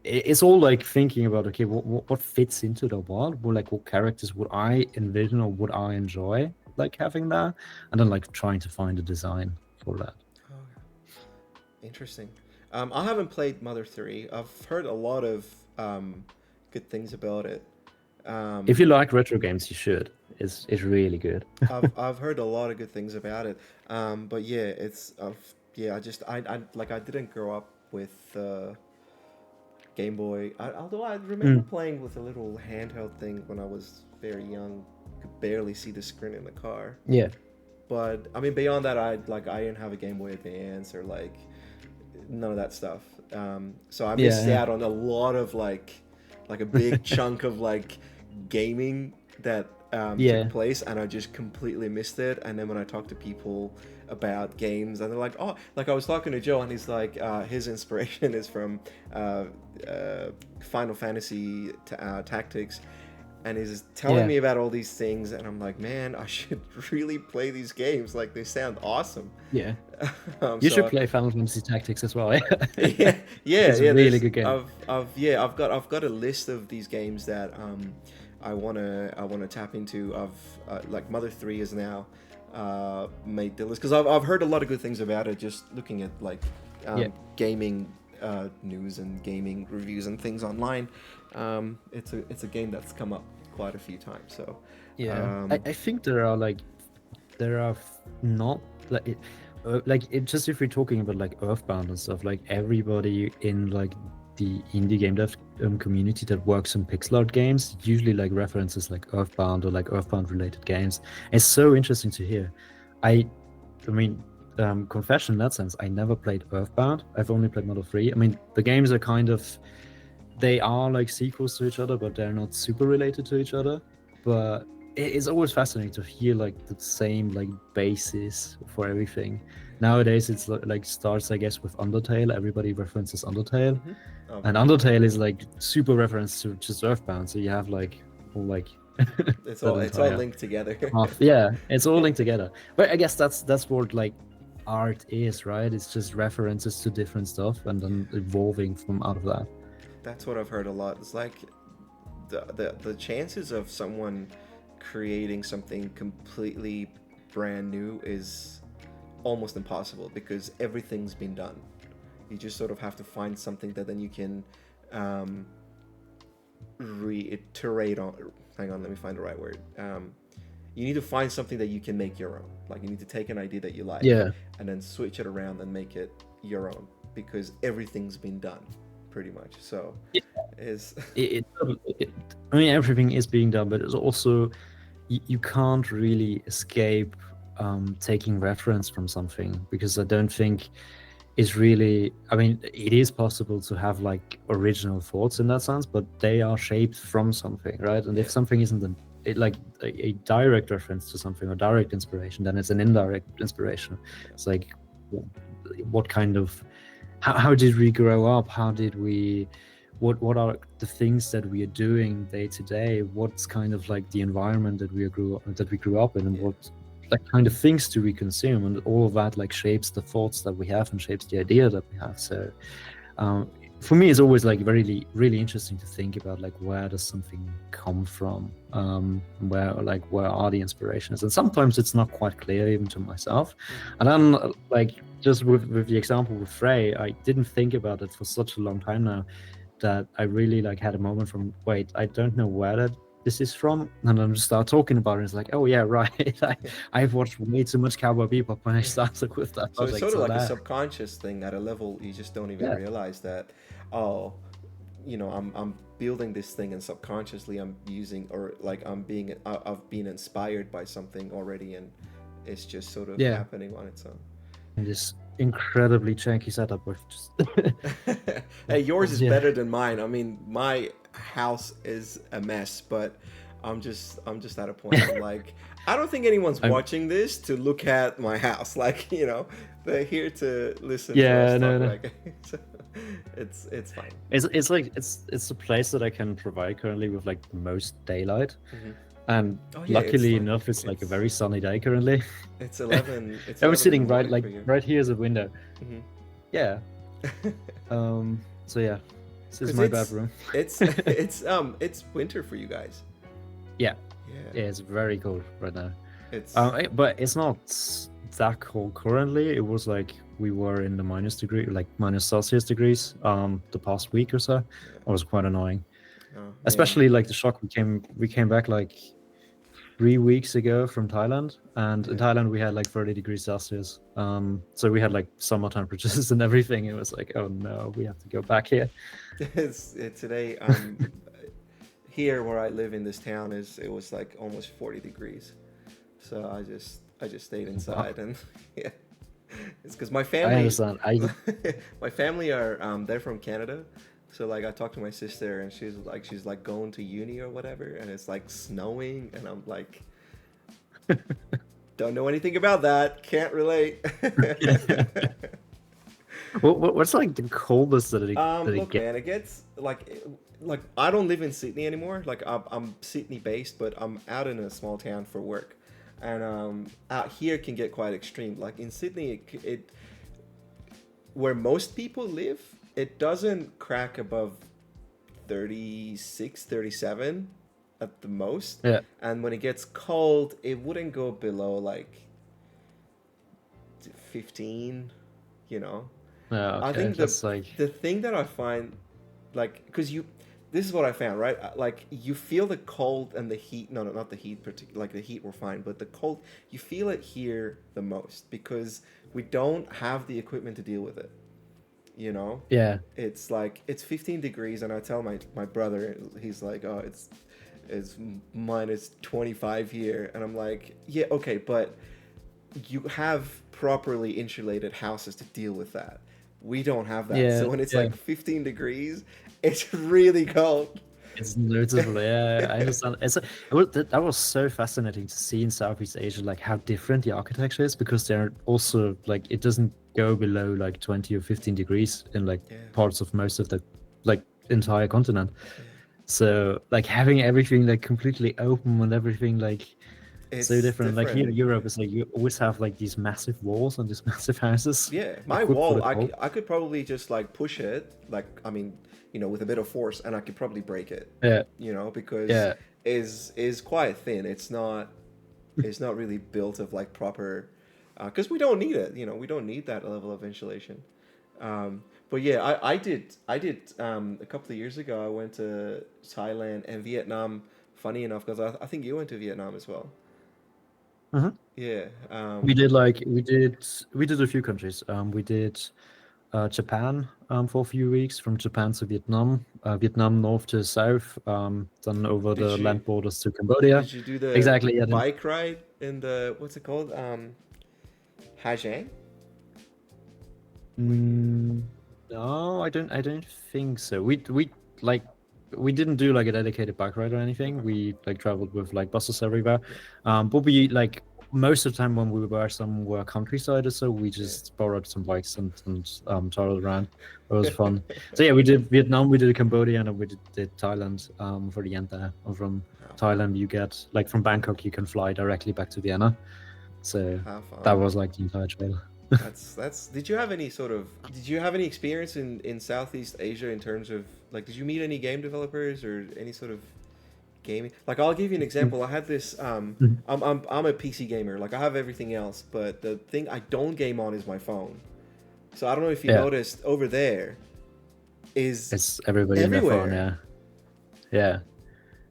it's all like thinking about, okay, what fits into the world? Like what characters would I envision or would I enjoy like having that, and then like trying to find a design for that. Oh, interesting. I haven't played Mother 3. I've heard a lot of good things about it. If Um, you like retro games, you should. It's really good. I've heard a lot of good things about it. But yeah, yeah. I like I didn't grow up with Game Boy. Although I remember Mm, playing with a little handheld thing when I was very young. Could barely see the screen in the car. yeah, But I mean, beyond that, I didn't have a Game Boy Advance or like none of that stuff. So I yeah, missed yeah, out on a lot of like a big chunk of like gaming that took yeah, place, and I just completely missed it. And then when I talk to people about games, and they're like, "Oh," like I was talking to Joe, and he's like, his inspiration is from uh, Final Fantasy Tactics, and he's telling yeah. me about all these things, and I'm like, man, I should really play these games. Like they sound awesome. Yeah. You should So play Final Fantasy Tactics as well. yeah, yeah, It's a yeah. really There's, good game. I've got a list of these games that I wanna tap into. Like Mother 3 is now made the list because I've heard a lot of good things about it. Just looking at like Yeah. gaming news and gaming reviews and things online. It's a game that's come up quite a few times. So Yeah. um, I think not like just if we're talking about like Earthbound and stuff, like everybody in like the indie game dev community that works on pixel art games usually like references like Earthbound or like Earthbound related games. It's so interesting to hear. I I mean, confession in that sense, I never played Earthbound. I've only played Model 3. I mean, the games are kind of they are like sequels to each other, but they're not super related to each other. But it's always fascinating to hear like the same like basis for everything. Nowadays, it's like starts, I guess, with Undertale. Everybody references Undertale, mhm. Oh, and yeah. Undertale is like super reference to just Earthbound. So you have like all like that It's all entire linked together. half. Yeah, it's all linked together. But I guess that's what like art is, right? It's just references to different stuff and then evolving from out of that. That's what I've heard a lot. It's like the chances of someone creating something completely brand new is almost impossible because everything's been done. You just sort of have to find something that then you can um, reiterate on. Hang on, let me find the right word. You need to find something that you can make your own. Like you need to take an idea that you like Yeah. and then switch it around and make it your own because everything's been done pretty much. So is it I mean, everything is being done, but it's also you can't really escape taking reference from something, because I don't think it's really, I mean, it is possible to have like original thoughts in that sense, but they are shaped from something, right? And if yeah. something isn't like a direct reference to something or direct inspiration, then it's an indirect inspiration. It's like what kind of how did we grow up? How did we what are the things that we are doing day to day? What's kind of like the environment that we grew up in, and Yeah. what like kind of things do we consume, and all of that like shapes the thoughts that we have and shapes the idea that we have. So um, for me, it's always like really interesting to think about like where does something come from, where are the inspirations, and sometimes it's not quite clear even to myself. Mhm. And then like just with the example with Frey, I didn't think about it for such a long time now that I really like had a moment from, wait, I don't know where this is from, and then just start talking about it. It's like, oh yeah, right. I've watched way too much Cowboy Bebop when I started with that So it's project. sort of So like a there, subconscious thing at a level you just don't even yeah, realize that, oh, I'm building this thing and subconsciously I'm using or like I've been inspired by something already and it's just sort of yeah. happening on its own. this incredibly janky setup with just Hey, yours is yeah. better than mine. I mean, my house is a mess, but I'm just at a point. I'm like, I don't think anyone's I'm watching this to look at my house. Like, they're here to listen to us yeah, talk no, no. about games. It's fine. It's like it's a place that I can provide currently with like the most daylight, Hmm. and Oh yeah, it's luckily like enough, it's like a it's very sunny day currently. it's 11. It's I was 11 in the sitting right morning like for you. right here is a window. Hmm. Yeah. So yeah, this is Because my it's bedroom. it's it's winter for you guys. Yeah, Yeah. yeah, it's very cold right now. It's But it's not that cold currently. It was like we were in the minus degree, like minus Celsius degrees, the past week or so. It yeah. was quite annoying. Oh man. Especially like the shock we came back like 3 weeks ago from Thailand, and in Yeah. Thailand we had like 30 degrees Celsius. So we had like summer temperatures and everything. It was like, oh no, we have to go back here. Today here where I live in this town is it was like almost 40 degrees. So I just stayed Wow. inside and yeah. It's because my I family understand. I my family are they're from Canada. So like I talked to my sister and she's like going to uni or whatever and it's like snowing and I'm like don't know anything about that, can't relate. what's like the coldest that it Look, gets? man, it gets like I don't live in Sydney anymore. Like I'm Sydney based, but I'm out in a small town for work, and out here can get quite extreme. Like in Sydney, it where most people live, it doesn't crack above 36, 37 at the most, Yeah. and when it gets cold, it wouldn't go below like 15. You know. I Okay, think the that's like the thing that I find, like, because this is what I found, right? Like, you feel the cold and the heat. No, no, not the heat, particular. Like the heat, we're fine, but the cold, you feel it here the most because we don't have the equipment to deal with it. You know, yeah. it's like it's 15 degrees, and I tell my brother, he's like, oh, it's minus 25 here, and I'm like, yeah, okay, but you have properly insulated houses to deal with that. We don't have that. Yeah, So when it's yeah. like 15 degrees, it's really cold. It's noticeable. Yeah, I understand. That was so fascinating to see in Southeast Asia, like how different the architecture is, because they're also like it doesn't go below like 20 or 15 degrees in like Yeah, parts of most of the like entire continent. yeah. So like having everything like completely open and everything like so It's different. Like here different. in Europe, it's like you always have like these massive walls and these massive houses Yeah, my equipped for wall, the I cold. could, I could probably just like push it, like, I mean, with a bit of force, and I could probably break it, Yeah, because yeah, is quite thin. It's not really built of like proper, because we don't need it. We don't need that level of insulation. But yeah, I did a couple of years ago. I went to Thailand and Vietnam. Funny enough, because I think you went to Vietnam as well. uh Yeah. we did a few countries. We did Japan for a few weeks, from Japan to Vietnam, Vietnam north to south, then over Did the you land borders to Cambodia. did you do the Exactly. Yeah. Then, bike ride in the what's it called? Ha Giang? We mm, no, I don't think so. Like we didn't do like a dedicated bike ride or anything. okay. We like traveled with like buses everywhere. Yeah. But we like most of the time when we were somewhere countryside or so, we Yeah. just borrowed some bikes and traveled around. It was fun. So yeah, we did Vietnam, we did Cambodia, and we did Thailand for the end there. And from Have fun. Thailand, you get like from Bangkok, you can fly directly back to Vienna. So Have that fun. was like the entire trail. That's. Did you have any experience in Southeast Asia in terms of like? Did you meet any game developers or any sort of gaming? Like, I'll give you an example. I had this. Mhm. I'm a PC gamer. Like, I have everything else, but the thing I don't game on is my phone. So I don't know if you Yeah, noticed over there is it's everybody in their phone. everywhere. Yeah, yeah.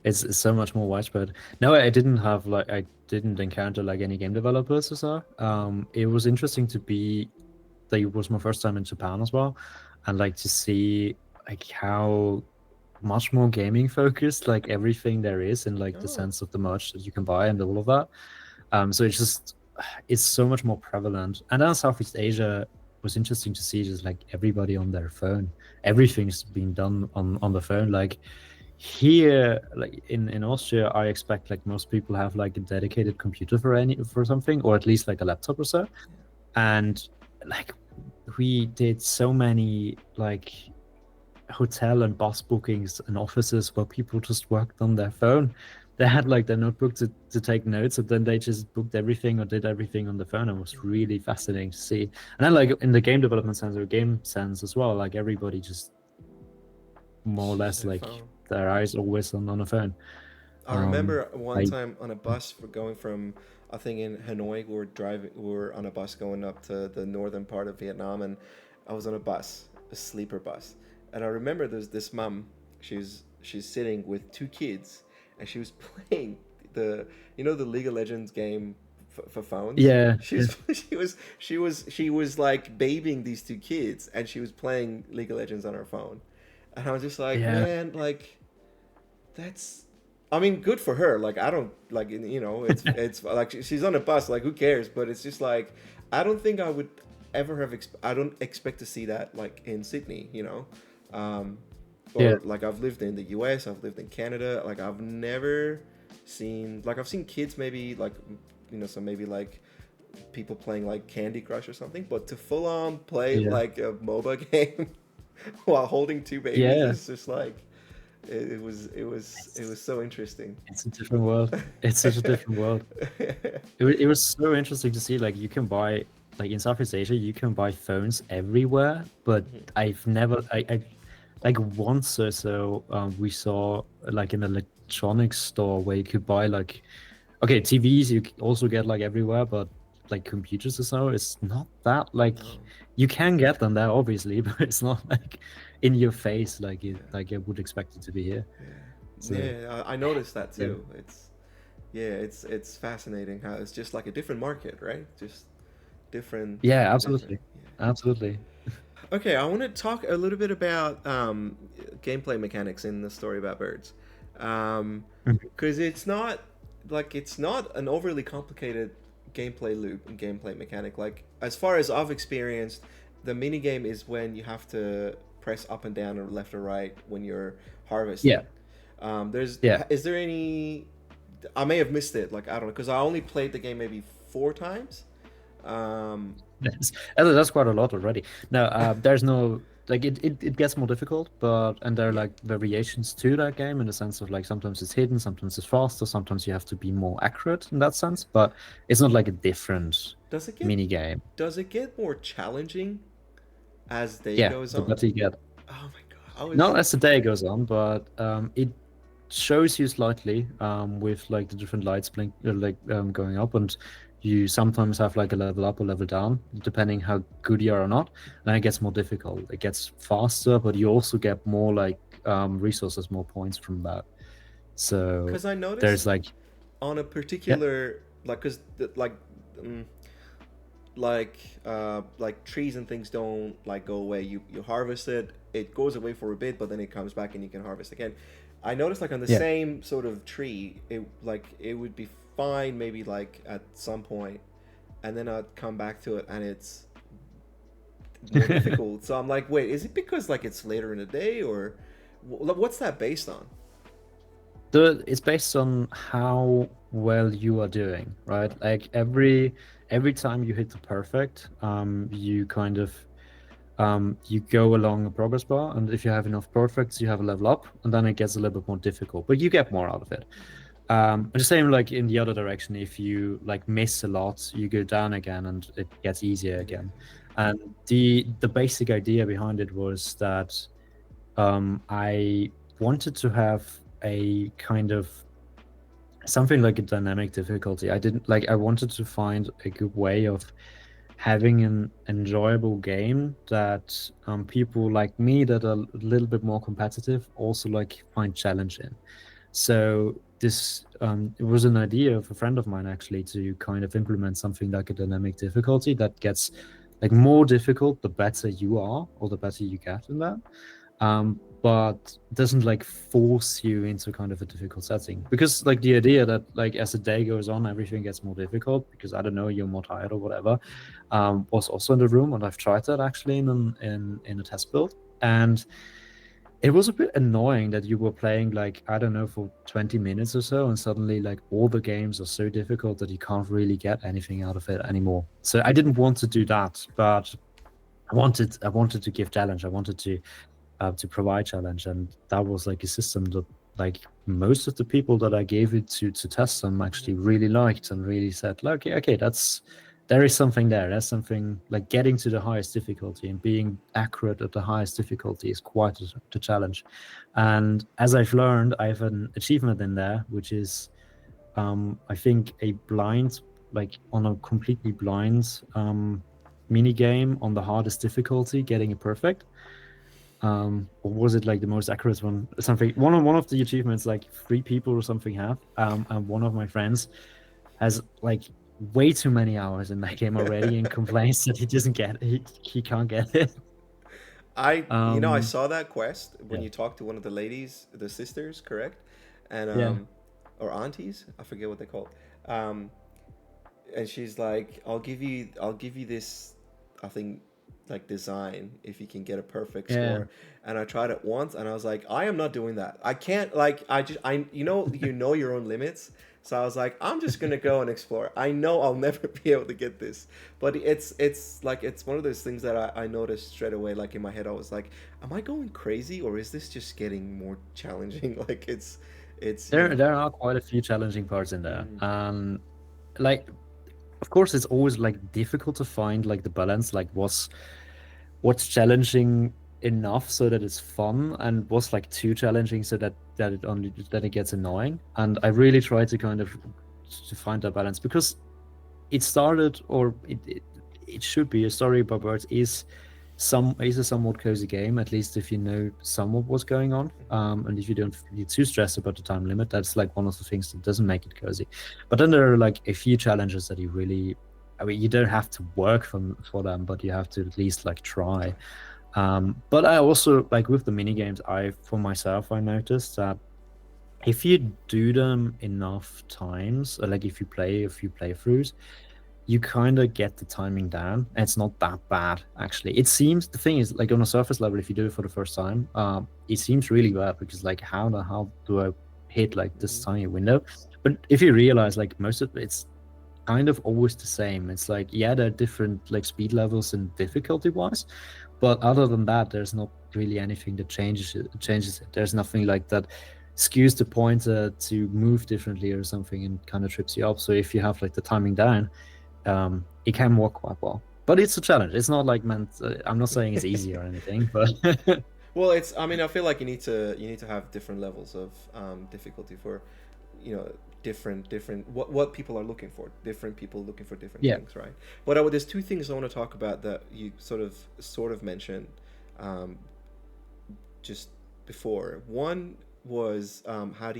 It's so much more widespread. No, I didn't encounter like any game developers or so. It was interesting to be like it was my first time in Japan as well, and like to see like how much more gaming focused like everything there is in like the Oh, sense of the merch that you can buy and all of that. So it's just is so much more prevalent. And then Southeast Asia was interesting to see, just like everybody on their phone. Everything's being done on the phone. Like here, like in Austria, I expect like most people have like a dedicated computer for something, or at least like a laptop or so. And like we did so many like hotel and bus bookings and offices where people just worked on their phone. They had like their notebook to take notes, and then they just booked everything or did everything on the phone. It was really fascinating to see. And then like in the game development sense or game sense as well, like everybody just more or It's just less their like phone. their eyes always on a phone. I remember one I time on a bus for going from, I think in Hanoi, we were on a bus going up to the northern part of Vietnam, and I was on a bus, a sleeper bus, and I remember there's this mom. She's sitting with two kids, and she was playing the League of Legends game for phones. yeah, She was like babying these two kids, and she was playing League of Legends on her phone, and I was just like, yeah, man, like that's, I mean, good for her. Like I don't like, it's like she's on a bus. Like who cares? But it's just like I don't think I would ever have. I don't expect to see that like in Sydney. Um, yeah, or like I've lived in the U.S. I've lived in Canada. Like I've never seen, like I've seen kids maybe like so maybe like people playing like Candy Crush or something, but to full on play yeah, like a MOBA game while holding two babies yeah. is just like it was so interesting. It's a different world. It's such a different world. It was so interesting to see, like you can buy like in Southeast Asia you can buy phones everywhere, but I've never I like once or so we saw like an electronics store where you could buy like, okay, TVs you also get like everywhere, but like computers or so, it's not that like No. you can get them there obviously, but it's not like in your face like Yeah. I would expect it to be here. Yeah. So Yeah. I noticed that yeah. too. It's fascinating how it's just like a different market, right? Just different, Yeah, different. absolutely. Yeah. Absolutely. Okay, I want to talk a little bit about gameplay mechanics in the story about birds, Mhm. because it's not an overly complicated gameplay loop and gameplay mechanic. Like as far as I've experienced, the mini game is when you have to press up and down or left or right when you're Yeah. harvesting. There's Yeah. is there any? I may have missed it. Like I don't know, because I only played the game maybe 4 times. Um, That's quite a lot already. No, there's no like it gets more difficult, but and there are yeah. like variations to that game in the sense of like sometimes it's hidden, sometimes it's faster, sometimes you have to be more accurate in that sense, but it's not like a different Does it get mini game. does it get more challenging as day Yeah, goes the on? better you get. Oh my god, I was Not as the day goes on, but it shows you slightly with like the different lights blink going up, and you sometimes have like a level up or level down depending how good you are or not, and it gets more difficult. It gets faster, but you also get more like resources, more points from that. So because I there's noticed like on a yeah, particular like because um, like trees and things don't like go away. You harvest it, it goes away for a bit, but then it comes back and you can harvest again. I noticed like on the yeah, same sort of tree, it would be fine maybe like at some point, and then I'd come back to it and it's more difficult. So I'm like, wait, is it because like it's later in the day or what's that based on? it's based on how well you are doing, right? Like every time you hit the perfect, you kind of you go along a progress bar, and if you have enough perfects, you have a level up, and then it gets a little bit more difficult, but you get more out of it. The same like in the other direction, if you like miss a lot, you go down again, and it gets easier Okay. again. And the basic idea behind it was that I wanted to have a kind of something like a dynamic difficulty. I wanted to find a good way of having an enjoyable game that people like me that are a little bit more competitive also like find challenge in. So this it was an idea of a friend of mine actually to kind of implement something like a dynamic difficulty that gets like more difficult the better you are or the better you get in that. but doesn't like force you into kind of a difficult setting. Because like the idea that like as the day goes on, everything gets more difficult because I don't know, you're more tired or whatever, was also in the room, and I've tried that actually in a test build. And it was a bit annoying that you were playing like, I don't know, for 20 minutes or so, and suddenly like all the games are so difficult that you can't really get anything out of it anymore. So I didn't want to do that, but I wanted to give challenge. I wanted to provide challenge, and that was like a system that like most of the people that I gave it to test them actually really liked and really said, like, okay, there is something there. There's something like getting to the highest difficulty and being accurate at the highest difficulty is quite a challenge. And as I've learned, I have an achievement in there, which is I think a blind, like on a completely blind mini game on the hardest difficulty, getting it perfect. Or was it like the most accurate one? Something one of the achievements like 3 people or something have. And one of my friends has like way too many hours in that game already and complains that he doesn't get it. He can't get it. I Um, saw that quest when yeah, you talked to one of the ladies, the sisters, correct? And yeah, or aunties, I forget what they called. Um, and she's like, I'll give you this, I think, like design if you can get a perfect yeah. score. And I tried it once, and I was like, I am not doing that. I can't, like, you know your own limits. So I was like, I'm just gonna go and explore. I know I'll never be able to get this, but it's like it's one of those things that I noticed straight away. Like in my head, I was like, am I going crazy, or is this just getting more challenging? Like it's you know. There are quite a few challenging parts in there. Mm, Like of course it's always like difficult to find like the balance, like what's challenging enough so that it's fun, and what's like too challenging so that it gets annoying. And I really try to kind of to find that balance, because it started, or it should be, a story about birds is a somewhat cozy game, at least if you know somewhat what's going on. And if you don't feel too stressed about the time limit, that's like one of the things that doesn't make it cozy. But then there are like a few challenges that you really, I mean, you don't have to work for them, but you have to at least like try. But I also like with the mini games, for myself, I noticed that if you do them enough times, or like if you play a few playthroughs, you kind of get the timing down, and it's not that bad actually. It seems, the thing is, like on a surface level, if you do it for the first time, it seems really bad, because like how the hell do I hit like this mhm. tiny window? But if you realize like most of it's kind of always the same. It's like, yeah, there are different like speed levels and difficulty wise, but other than that, there's not really anything that changes it. There's nothing like that skews the pointer to move differently or something and kind of trips you up. So if you have like the timing down, it can work quite well. But it's a challenge. It's not like meant. I'm not saying it's easy or anything, but Well, it's. I mean, I feel like you need to have different levels of difficulty for, you know, different what people are looking for. Different people looking for different yeah, things, right? But there's two things I want to talk about that you sort of mentioned, um, just before. One was how do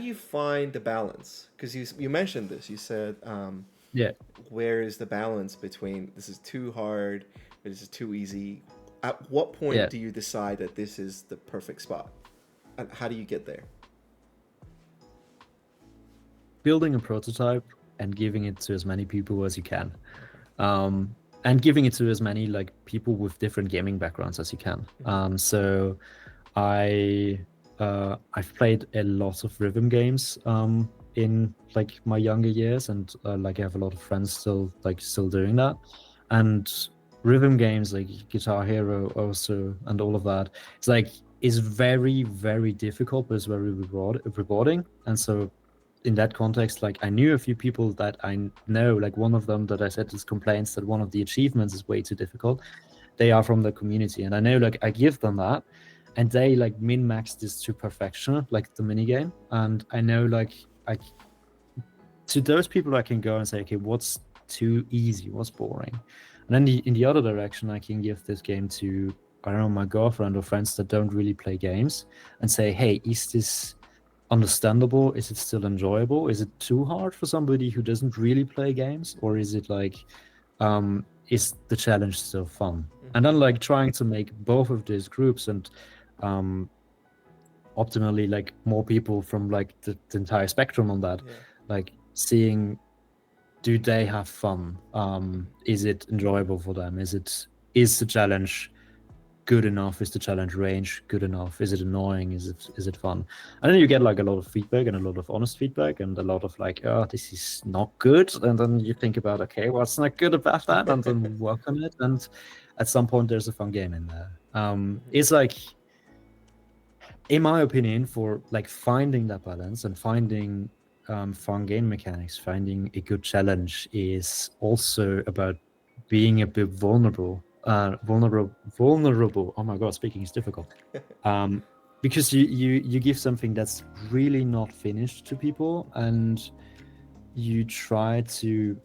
you find the balance? Because you mentioned this. You said yeah. where is the balance between this is too hard, this is too easy? At what point Yeah. do you decide that this is the perfect spot? And how do you get there? Building a prototype and giving it to as many people as you can, um, and giving it to as many like people with different gaming backgrounds as you can. Hmm. So I've played a lot of rhythm games in like my younger years, and like I have a lot of friends still doing that. And rhythm games like Guitar Hero also and all of that, it's like is very very difficult, but it's very rewarding. And so in that context, like I knew a few people that I know, like one of them that I said just complains that one of the achievements is way too difficult. They are from the community, and I know like I give them that, and they like min max this to perfection, like the mini game. And I know like I to those people I can go and say, okay, what's too easy, what's boring, and then in the other direction, I can give this game to, I don't know, my girlfriend or friends that don't really play games, and say, hey, is this understandable? Is it still enjoyable? Is it too hard for somebody who doesn't really play games? Or is it like, is the challenge still fun? And Hmm. then like trying to make both of these groups and um, optimally like more people from like the entire spectrum on that, Yeah. like seeing, do they have fun? Is it enjoyable for them? Is the challenge good enough? Is the challenge range good enough? Is it annoying? Is it fun? And then you get like a lot of feedback and a lot of honest feedback and a lot of like, oh, this is not good. And then you think about, okay, what's not good about that? And then work on it. And at some point there's a fun game in there. It's like, in my opinion, for like finding that balance and finding fun game mechanics, finding a good challenge is also about being a bit vulnerable. Vulnerable. Oh my god, speaking is difficult. Because you give something that's really not finished to people, and you try to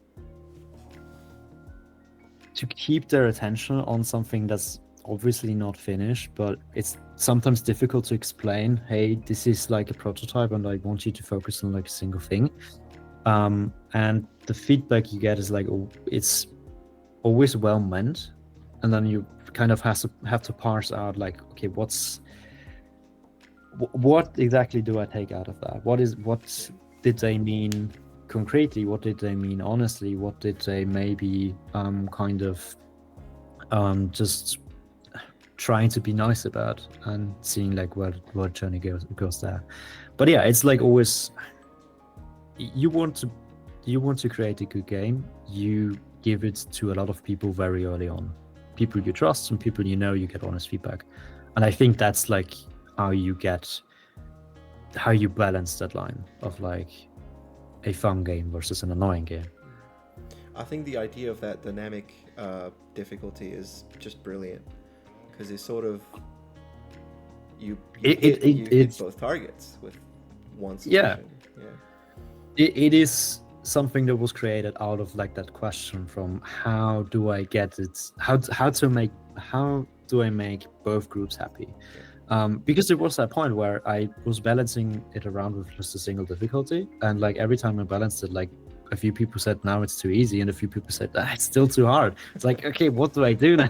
keep their attention on something that's obviously not finished, but it's sometimes difficult to explain, hey, this is like a prototype and I want you to focus on like a single thing. And the feedback you get is like, it's always well meant, and then you kind of have to parse out like, okay, what exactly do I take out of that? What did they mean concretely? What did they mean honestly? What did they maybe kind of just trying to be nice about, and seeing like where journey goes there. But yeah, it's like always, you want to create a good game, you give it to a lot of people very early on, people you trust and people you know, you get honest feedback. And I think that's like how you balance that line of like a fun game versus an annoying game. I think the idea of that dynamic difficulty is just brilliant, because it's sort of you hit both targets with one solution. It is something that was created out of like that question from how do I get it, how do I make both groups happy. Because there was that point where I was balancing it around with just a single difficulty, and like every time I balanced it, like a few people said now it's too easy, and a few people said it's still too hard. It's like, okay, what do I do now?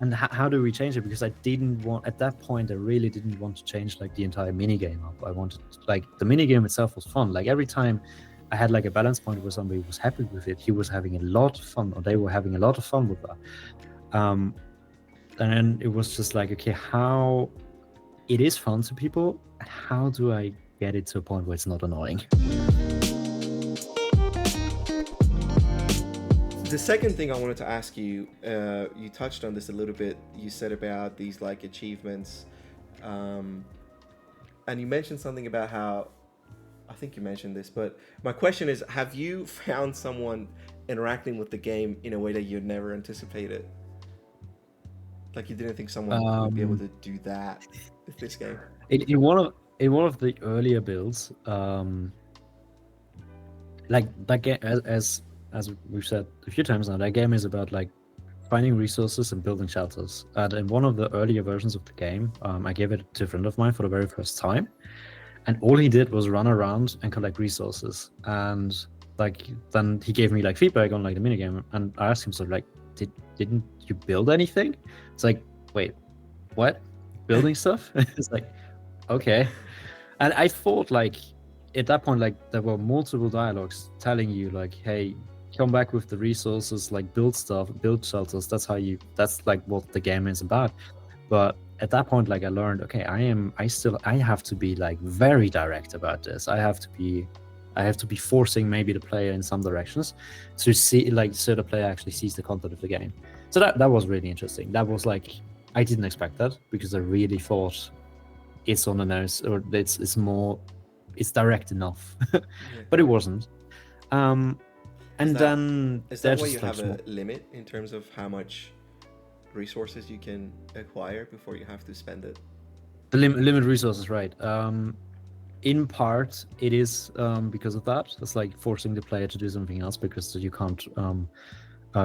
And how do we change it? Because I didn't want, at that point, I really didn't want to change like the entire minigame up. I wanted, like, the minigame itself was fun. Like every time I had like a balance point where somebody was happy with it, he was having a lot of fun, or they were having a lot of fun with that. And then it was just like, okay, how it is fun to people, and how do I get it to a point where it's not annoying? The second thing I wanted to ask you, you touched on this a little bit. You said about these like achievements, and you mentioned something about how, I think you mentioned this, but my question is, have you found someone interacting with the game in a way that you'd never anticipated? Like you didn't think someone would be able to do that with this game? In one of the earlier builds, like that game, as we've said a few times now, that game is about like finding resources and building shelters. And in one of the earlier versions of the game, I gave it to a friend of mine for the very first time, and all he did was run around and collect resources. And like then he gave me like feedback on like the minigame, and I asked him, so like, didn't you build anything? It's like, wait, what? Building stuff? It's like, okay. And I thought like at that point, like there were multiple dialogues telling you like, hey, come back with the resources, like build stuff, build shelters. That's that's like what the game is about. But at that point, like I learned, okay, I have to be like very direct about this. I have to be forcing maybe the player in some directions to see, like, so the player actually sees the content of the game. So that was really interesting. That was like, I didn't expect that, because I really thought it's on the nose, or it's direct enough. But it wasn't. And then is that why you have a limit in terms of how much resources you can acquire before you have to spend it? The limit resources, right? In part, it is because of that. It's like forcing the player to do something else because you can't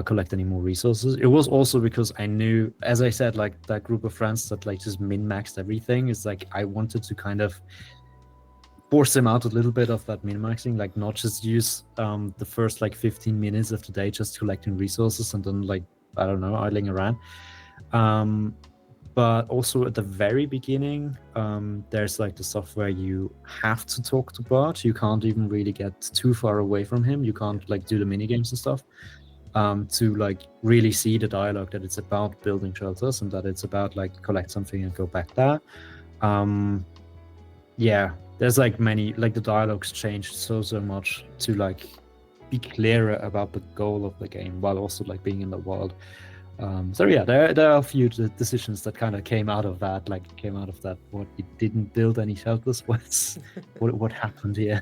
collect any more resources. It was also because I knew, as I said, like that group of friends that like just min-maxed everything, is like I wanted to kind of force them out a little bit of that min-maxing, like not just use the first like 15 minutes of the day just collecting resources and then like, I don't know, idling around. but also at the very beginning, there's like the stuff where you have to talk to Bart. You can't even really get too far away from him. You can't like do the mini games and stuff, to like really see the dialogue that it's about building shelters and that it's about like collect something and go back there. Yeah, there's like many, like the dialogues changed so much to like be clearer about the goal of the game while also like being in the world. So yeah, there are a few decisions that kind of came out of that, what you didn't build any shelters. What happened here?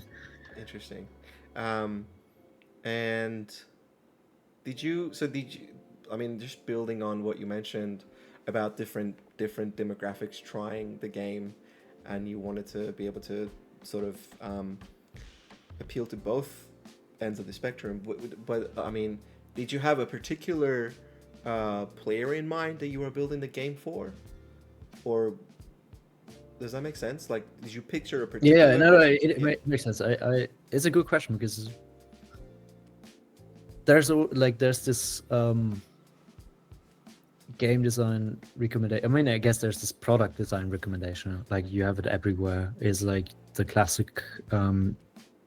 Interesting. Um, and did you, I mean, just building on what you mentioned about different demographics trying the game, and you wanted to be able to sort of appeal to both ends of the spectrum. But I mean, did you have a particular player in mind that you were building the game for, or does that make sense? Like, did you picture a particular? Yeah, no, it Yeah. makes sense. It's a good question because there's this game design recommendation. I mean, I guess there's this product design recommendation. Like you have it everywhere. Is like the classic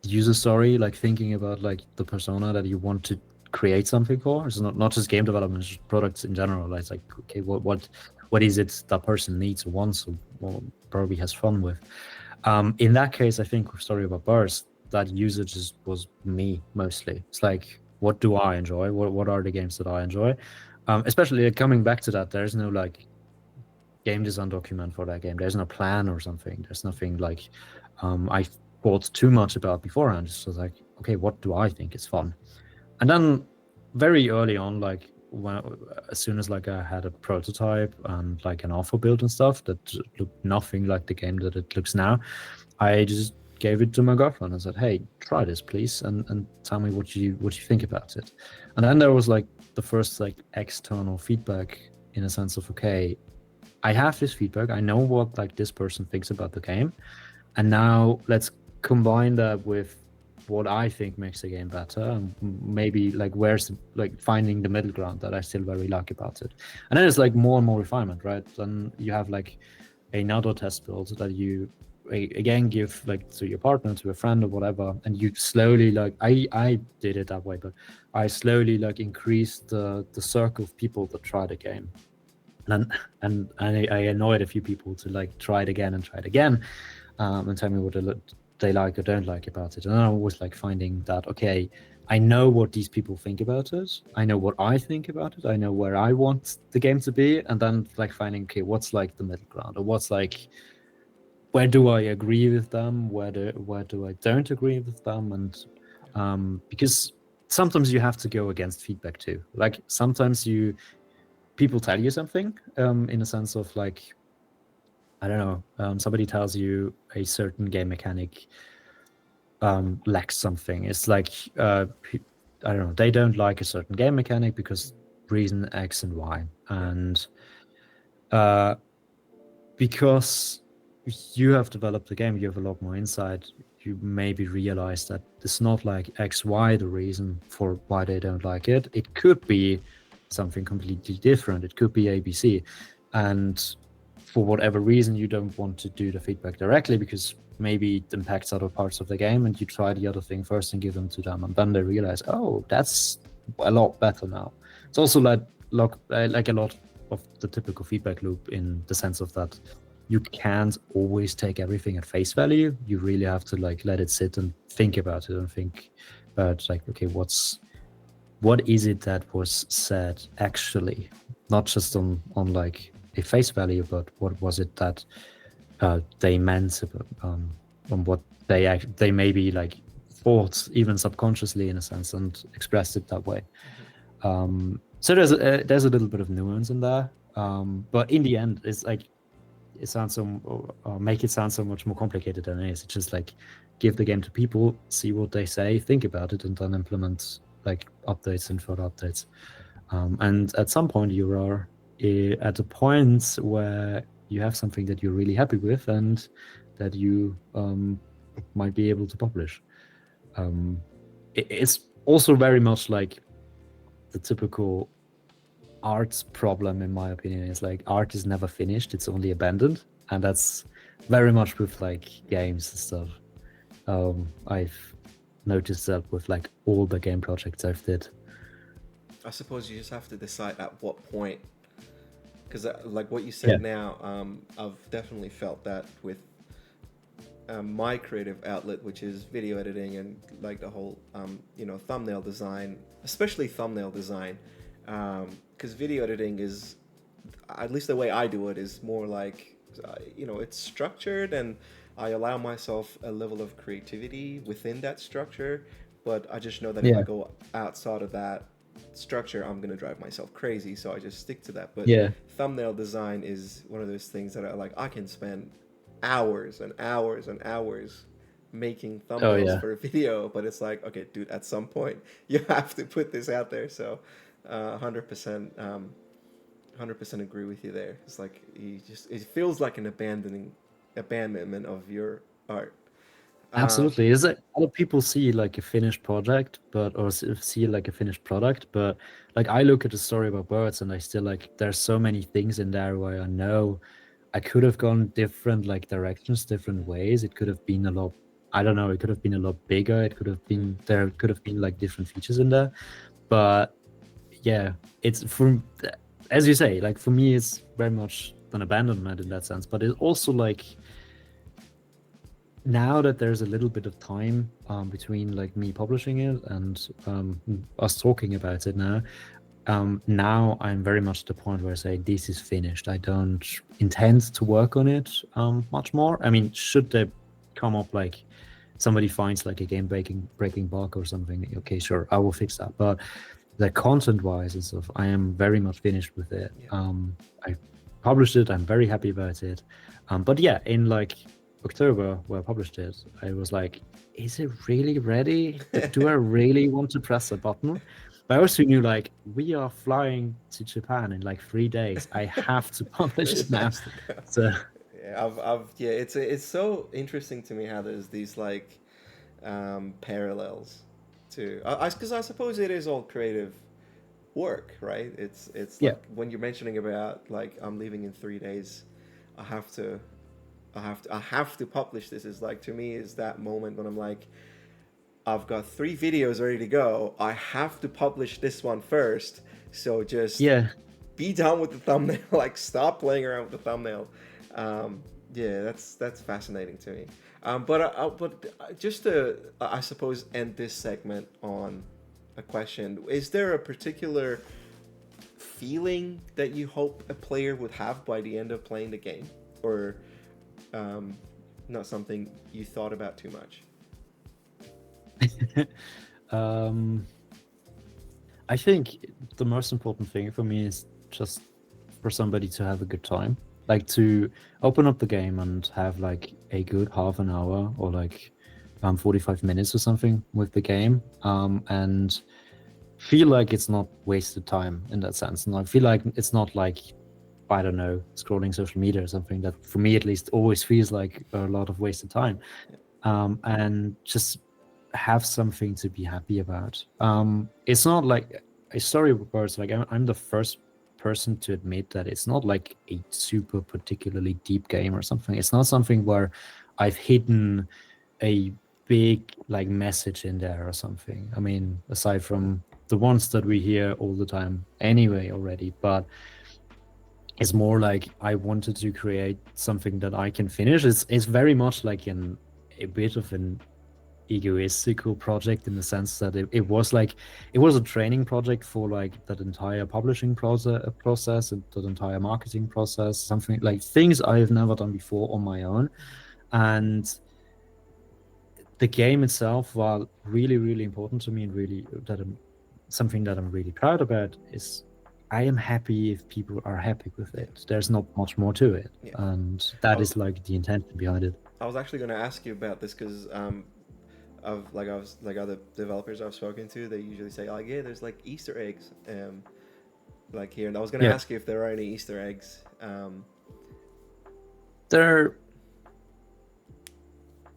user story, like thinking about like the persona that you want to create something for. It's not just game development, it's just products in general. Like, it's like, okay, what is it that person needs or wants or probably has fun with? In that case, I think Story About Birds, that usage was me mostly. It's like, what do I enjoy? What are the games that I enjoy? Especially like, coming back to that, there's no like game design document for that game. There's no plan or something. There's nothing like I thought too much about beforehand. It's just like, okay, what do I think is fun? And then very early on, like as soon as like I had a prototype and like an alpha build and stuff that looked nothing like the game that it looks now, I just gave it to my girlfriend and said, hey, try this please, and tell me what you think about it. And then there was like the first like external feedback, in a sense of, okay, I have this feedback, I know what like this person thinks about the game, and now let's combine that with what I think makes the game better, and maybe like where's like finding the middle ground that I still very like about it. And then it's like more and more refinement, right? Then you have like another test build that you again give like to your partner, to a friend or whatever, and you slowly like I did it that way, but I slowly like increased the circle of people that try the game. And I annoyed a few people to like try it again and try it again, and tell me what they like or don't like about it. And I was like finding that, okay, I know what these people think about it, I know what I think about it, I know where I want the game to be, and then like finding, okay, what's like the middle ground, or what's like, where do I agree with them, where do I don't agree with them. And because sometimes you have to go against feedback too. Like sometimes people tell you something, in a sense of like, I don't know, somebody tells you a certain game mechanic lacks something. It's like, I don't know, they don't like a certain game mechanic because reason X and Y. And because you have developed the game, you have a lot more insight, you maybe realize that it's not like X, Y the reason for why they don't like it. It could be something completely different. It could be ABC. And for whatever reason, you don't want to do the feedback directly because maybe it impacts other parts of the game, and you try the other thing first and give them to them, and then they realize, oh, that's a lot better now. It's also like a lot of the typical feedback loop, in the sense of that you can't always take everything at face value. You really have to like let it sit and think about it, and think about like, okay, what is it that was said actually, not just on like a face value, but what was it that they meant, on what they maybe like thought, even subconsciously in a sense, and expressed it that way. So there's a little bit of nuance in there, but in the end, it's like, it sounds make it sound so much more complicated than it is. It's just like, give the game to people, see what they say, think about it, and then implement like updates and further updates. And at some point, you are at a point where you have something that you're really happy with, and that you might be able to publish. It's also very much like the typical art's problem, in my opinion, is like art is never finished; it's only abandoned, and that's very much with like games and stuff. I've noticed that with like all the game projects I've did. I suppose you just have to decide at what point, because like what you Yeah, said now, I've definitely felt that with my creative outlet, which is video editing and like the whole thumbnail design, especially thumbnail design, because video editing is, at least the way I do it, is more like it's structured, and I allow myself a level of creativity within that structure, but I just know that if I yeah, go outside of that structure, I'm gonna drive myself crazy, so I just stick to that. But yeah. thumbnail design is one of those things that I can spend hours and hours and hours making Oh thumbnails yeah, for a video, but it's like, okay, dude, at some point you have to put this out there. So 100% 100% agree with you there. It's like it feels like an abandonment of your art. uh, absolutely. Is it a lot of people see like a finished project, see like a finished product, but like I look at the story about birds, and I still like there's so many things in there where I know I could have gone different like directions, different ways. It could have been a lot. I don't know. It could have been a lot bigger. It could have mm, been there. Could have been like different features in there, but yeah, it's from as you say, like for me, it's very much an abandonment in that sense. But it's also like now that there's a little bit of time between like me publishing it and us talking about it now. Now I'm very much at the point where I say this is finished. I don't intend to work on it much more. I mean, should there come up like somebody finds like a game breaking bug or something, okay, sure, I will fix that. But the content wise and stuff, I am very much finished with it. yeah. I published it. I'm very happy about it. But yeah, in like October where I published it, I was like, is it really ready? Do I really want to press a button? But I also knew like we are flying to Japan in like 3 days. I have to publish This it now. has to go. So Yeah, yeah. It's so interesting to me how there's these like parallels to, because I suppose it is all creative work, right? It's yeah, like when you're mentioning about like I'm leaving in 3 days, I have to, I have to publish this. Is like, to me, is that moment when I'm like, I've got 3 videos ready to go. I have to publish this one first. So just yeah, be done with the thumbnail. Like, stop playing around with the thumbnail. Yeah, that's fascinating to me. But just to, I suppose, end this segment on a question: is there a particular feeling that you hope a player would have by the end of playing the game, or not something you thought about too much? um, I think the most important thing for me is just for somebody to have a good time, like to open up the game and have like a good half an hour or like 45 minutes or something with the game, and feel like it's not wasted time in that sense. And I feel like it's not like, I don't know, scrolling social media or something that for me at least always feels like a lot of wasted time. And just have something to be happy about. It's not like a story reports, like I'm the first person to admit that it's not like a super particularly deep game or something. It's not something where I've hidden a big like message in there or something. I mean, aside from the ones that we hear all the time anyway already, but it's more like I wanted to create something that I can finish. It's very much like a bit of an egoistical project in the sense that it was like it was a training project for like that entire publishing process and that entire marketing process, something like things I've never done before on my own. And the game itself, while really really important to me and really something that I'm really proud about, is I am happy if people are happy with Yeah, it. There's not much more to it, yeah. and I that was is like the intention behind it. I was actually going to ask you about this because of like I was like other developers I've spoken to, they usually say like, yeah, there's like Easter eggs like here, and I was going to Yeah, ask you if there are any Easter eggs. there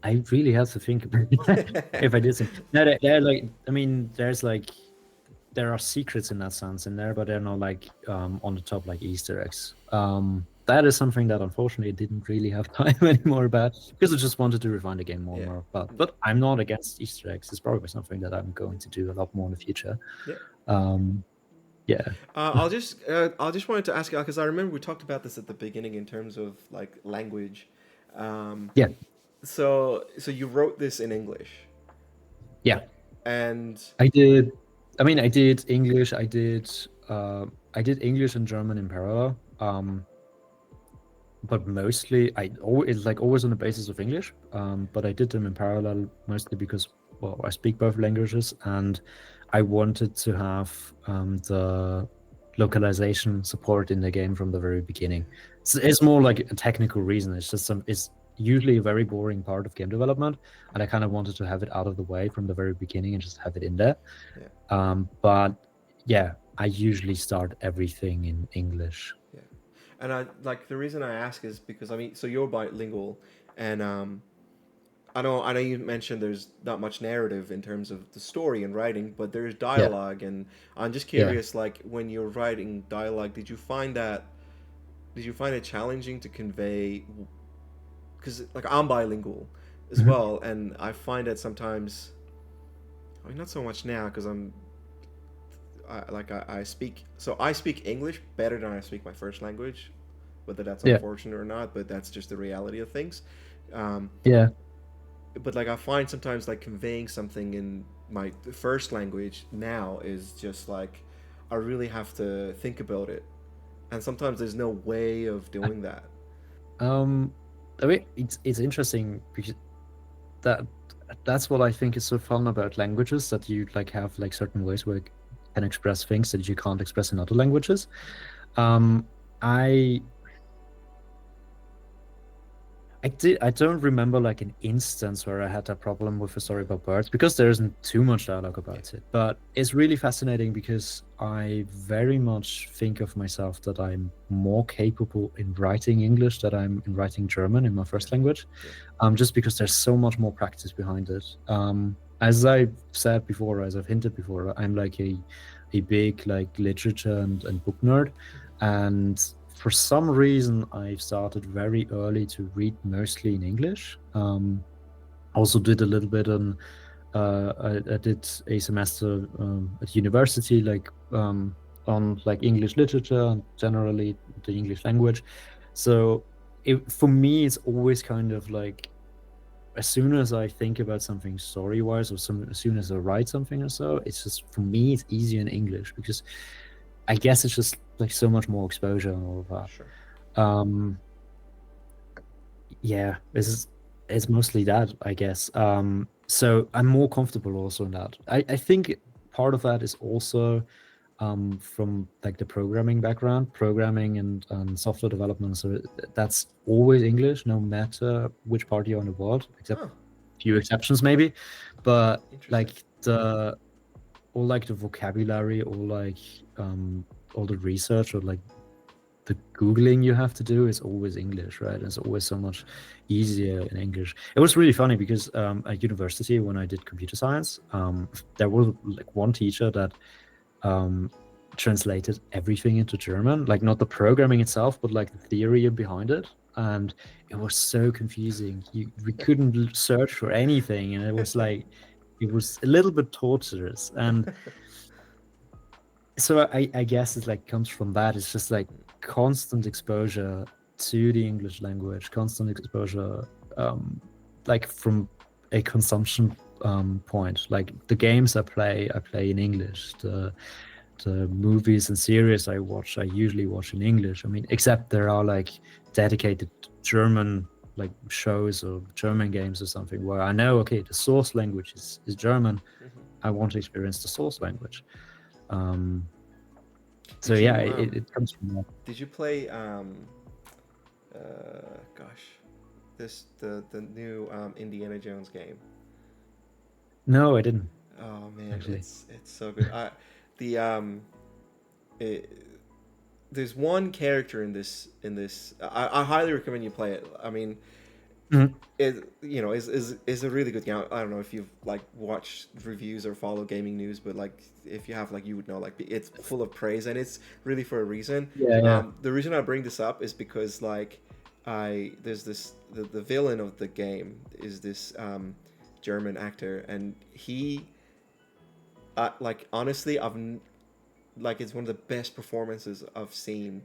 I really have to think about it if I did some. No, they're like, I mean, there's like there are secrets in that sense in there, but they're not like on the top like Easter eggs. That is something that unfortunately I didn't really have time anymore about because I just wanted to refine the game more and Yeah. more. But I'm not against Easter eggs. It's probably something that I'm going to do a lot more in the future. Yeah. Um, yeah, I'll just wanted to ask you because I remember we talked about this at the beginning in terms of like language. Um, yeah, so you wrote this in English, yeah. and I did. I mean, I did English. I did English and German in parallel. But mostly I always like always on the basis of English. But I did them in parallel mostly because well, I speak both languages and I wanted to have the localization support in the game from the very beginning. It's more like a technical reason. It's usually a very boring part of game development, and I kind of wanted to have it out of the way from the very beginning and just have it in there. yeah, But yeah, I usually start everything in English. yeah, and I like the reason I ask is because I mean, so you're bilingual, and I know you mentioned there's not much narrative in terms of the story and writing, but there's Yeah, dialogue, and I'm just yeah. curious, like when you're writing dialogue, did you find it challenging to convey? Because like I'm bilingual as Mhm. well, and I find that sometimes, I mean, not so much now because I speak I speak English better than I speak my first language, whether that's Yeah, unfortunate or not, but that's just the reality of things. Um, yeah. but like I find sometimes like conveying something in my first language now is just like I really have to think about it, and sometimes there's no way of doing that. Um, I mean, it's interesting because that that's what I think is so fun about languages that you like have like certain ways where you can express things that you can't express in other languages. Um, I I don't remember like an instance where I had a problem with a story about birds because there isn't too much dialogue Yeah. about it. But it's really fascinating because I very much think of myself that I'm more capable in writing English than I'm in writing German in my Yeah. first language. Yeah. Just because there's so much more practice behind it. As I've said before, as I've hinted before, I'm like a big like literature and book nerd, and for some reason I've started very early to read mostly in English. Also did a little bit on I did a semester at university on like English literature and generally the English language. So for me it's always kind of like as soon as I think about something story wise or as soon as I write something or so, it's just for me it's easier in English because I guess it's just like so much more exposure and all of Sure. that. Yeah, it's mostly that, I guess. So I'm more comfortable also in that. I think part of that is also from like the programming background, programming and software development. So that's always English, no matter which part you're on the world, except Huh. few exceptions maybe. But Interesting. like the all like the vocabulary or like all the research or like the googling you have to do is always English, right? It's always so much easier in English. It was really funny because at university when I did computer science, there was like one teacher that um, translated everything into German, like not the programming itself, but like the theory behind it. And it was so confusing. We couldn't search for anything, and it was like it was a little bit torturous. And so I guess it like comes from that. It's just like constant exposure to the English language, constant exposure, like from a consumption point. Like the games I play in English. The movies and series I watch, I usually watch in English. I mean, except there are like dedicated German like shows or German games or something where I know, okay, the source language is German. Mhm. I want to experience the source language. Um, so Did yeah, you it comes from that. did you play gosh, the new Indiana Jones game? No, I didn't Oh man, actually. it's so good. The it, there's one character in this I highly recommend you play it. I mean, Mhm. is a really good game. I don't know if you've like watched reviews or follow gaming news, but like if you have, like, you would know, like, it's full of praise, and it's really for a reason. Yeah, yeah, The reason I bring this up is because, like, I there's this the villain of the game is this German actor, and he like, honestly, like, it's one of the best performances I've seen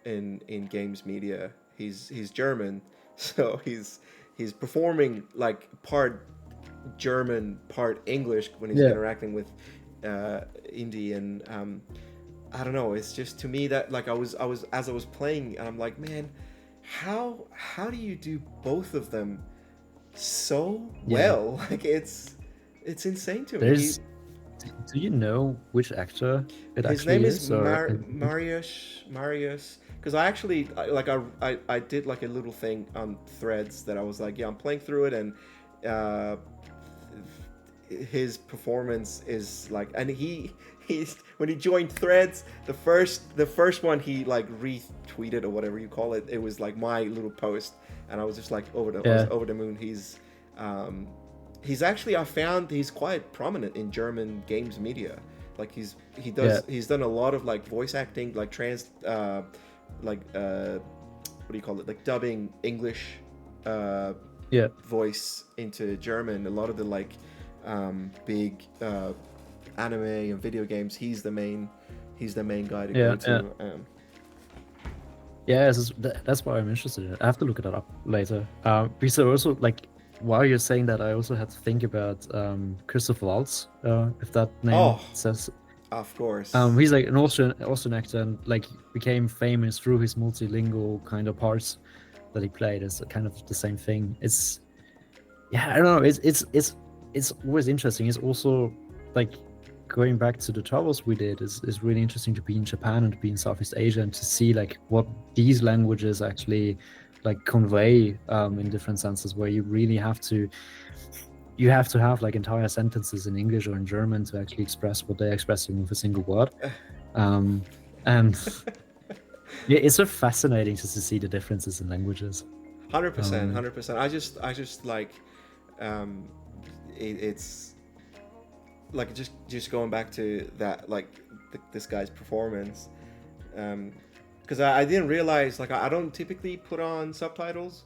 in games media. He's German, so he's performing like part German, part English when he's yeah. interacting with Indy, and I don't know. It's just, to me, that, like, I was as I was playing, and I'm like, man, how do you do both of them so Yeah. well? Like, it's insane to me. There's. Do you know which actor it His name actually is is, or? Marius. Because I actually, I did like a little thing on Threads that I was like, yeah, I'm playing through it, and uh, his performance is like, and he's when he joined Threads, the first one he like retweeted, or whatever you call it. It was like my little post, and I was just like, I was Yeah, over the moon. He's actually, I found he's quite prominent in German games media. Like, yeah, he's done a lot of like voice acting, like like what do you call it, like dubbing English uh, yeah, voice into German. A lot of the like big anime and video games. He's the main guy to go yeah, to. yeah. Yeah, that's why I'm interested in it. I have to look it up later. Because I also, like, while you're saying that, I also had to think about Christoph Waltz, if that name Oh, says. of course. He's like an Austrian actor, and like became famous through his multilingual kind of parts that he played. It's kind of the same thing. It's, yeah, I don't know. It's always interesting. It's also like going back to the travels we did. Is really interesting to be in Japan and to be in Southeast Asia and to see like what these languages actually like convey in different senses, where you really have to have like entire sentences in English or in German to actually express what they're expressing with a single word. And yeah, it's so fascinating just to see the differences in languages. 100%, Um, 100%. I just like, um, it's like, just going back to that, like, this guy's performance, because I didn't realize, like, I don't typically put on subtitles,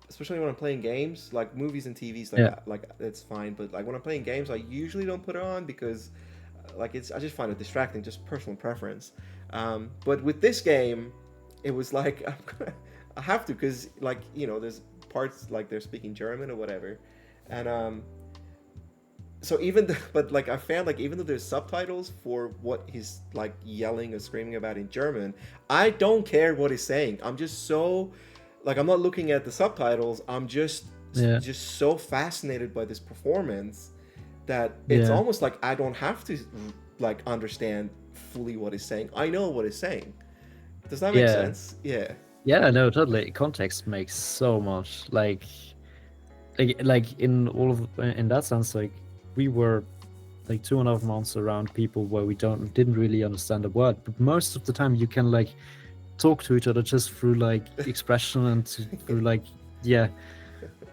especially when I'm playing games, like movies and TVs, yeah, like it's fine, but like when I'm playing games, I usually don't put it on because like, I just find it distracting, just personal preference. But with this game, it was like, I have to, because, like, there's parts like they're speaking German or whatever, and so even but like, I found, like, even though there's subtitles for what he's like yelling or screaming about in German, I don't care what he's saying. I'm just so, like, I'm not looking at the subtitles. I'm yeah, just so fascinated by this performance that it's yeah, almost like I don't have to like understand fully what he's saying. I know what he's saying. Does that make yeah, sense? Yeah. yeah. No, totally. Context makes so much. Like in all of in that sense, like we were like 2.5 months around people where we didn't really understand a word, but most of the time you can like talk to each other just through like expression and through like, yeah,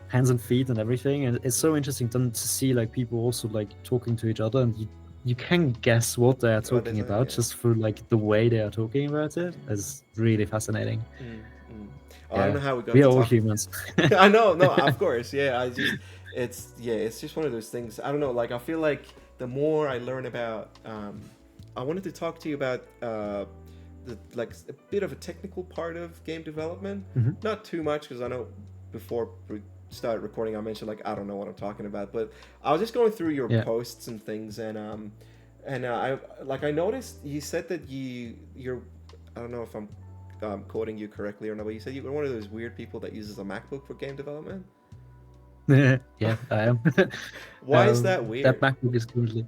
hands and feet and everything. And it's so interesting then to see like people also like talking to each other, and you can guess what they are What is talking it? about Yeah. just through like the way they are talking about it. It's really fascinating. Mm, mm. Oh, I don't Yeah, know how we got we to are all talking. humans. I know, no, of course, yeah. It's just one of those things. I don't know. Like, I feel like the more I learn about, I wanted to talk to you about like a bit of a technical part of game development. Mhm. Not too much, because I know before we started recording, I mentioned, like, I don't know what I'm talking about. But I was just going through your Yeah. posts and things, and I noticed you said that you're, I don't know if I'm quoting you correctly or not, but you said you were one of those weird people that uses a MacBook for game development. Yeah, I am. Why is that That weird? MacBook is currently.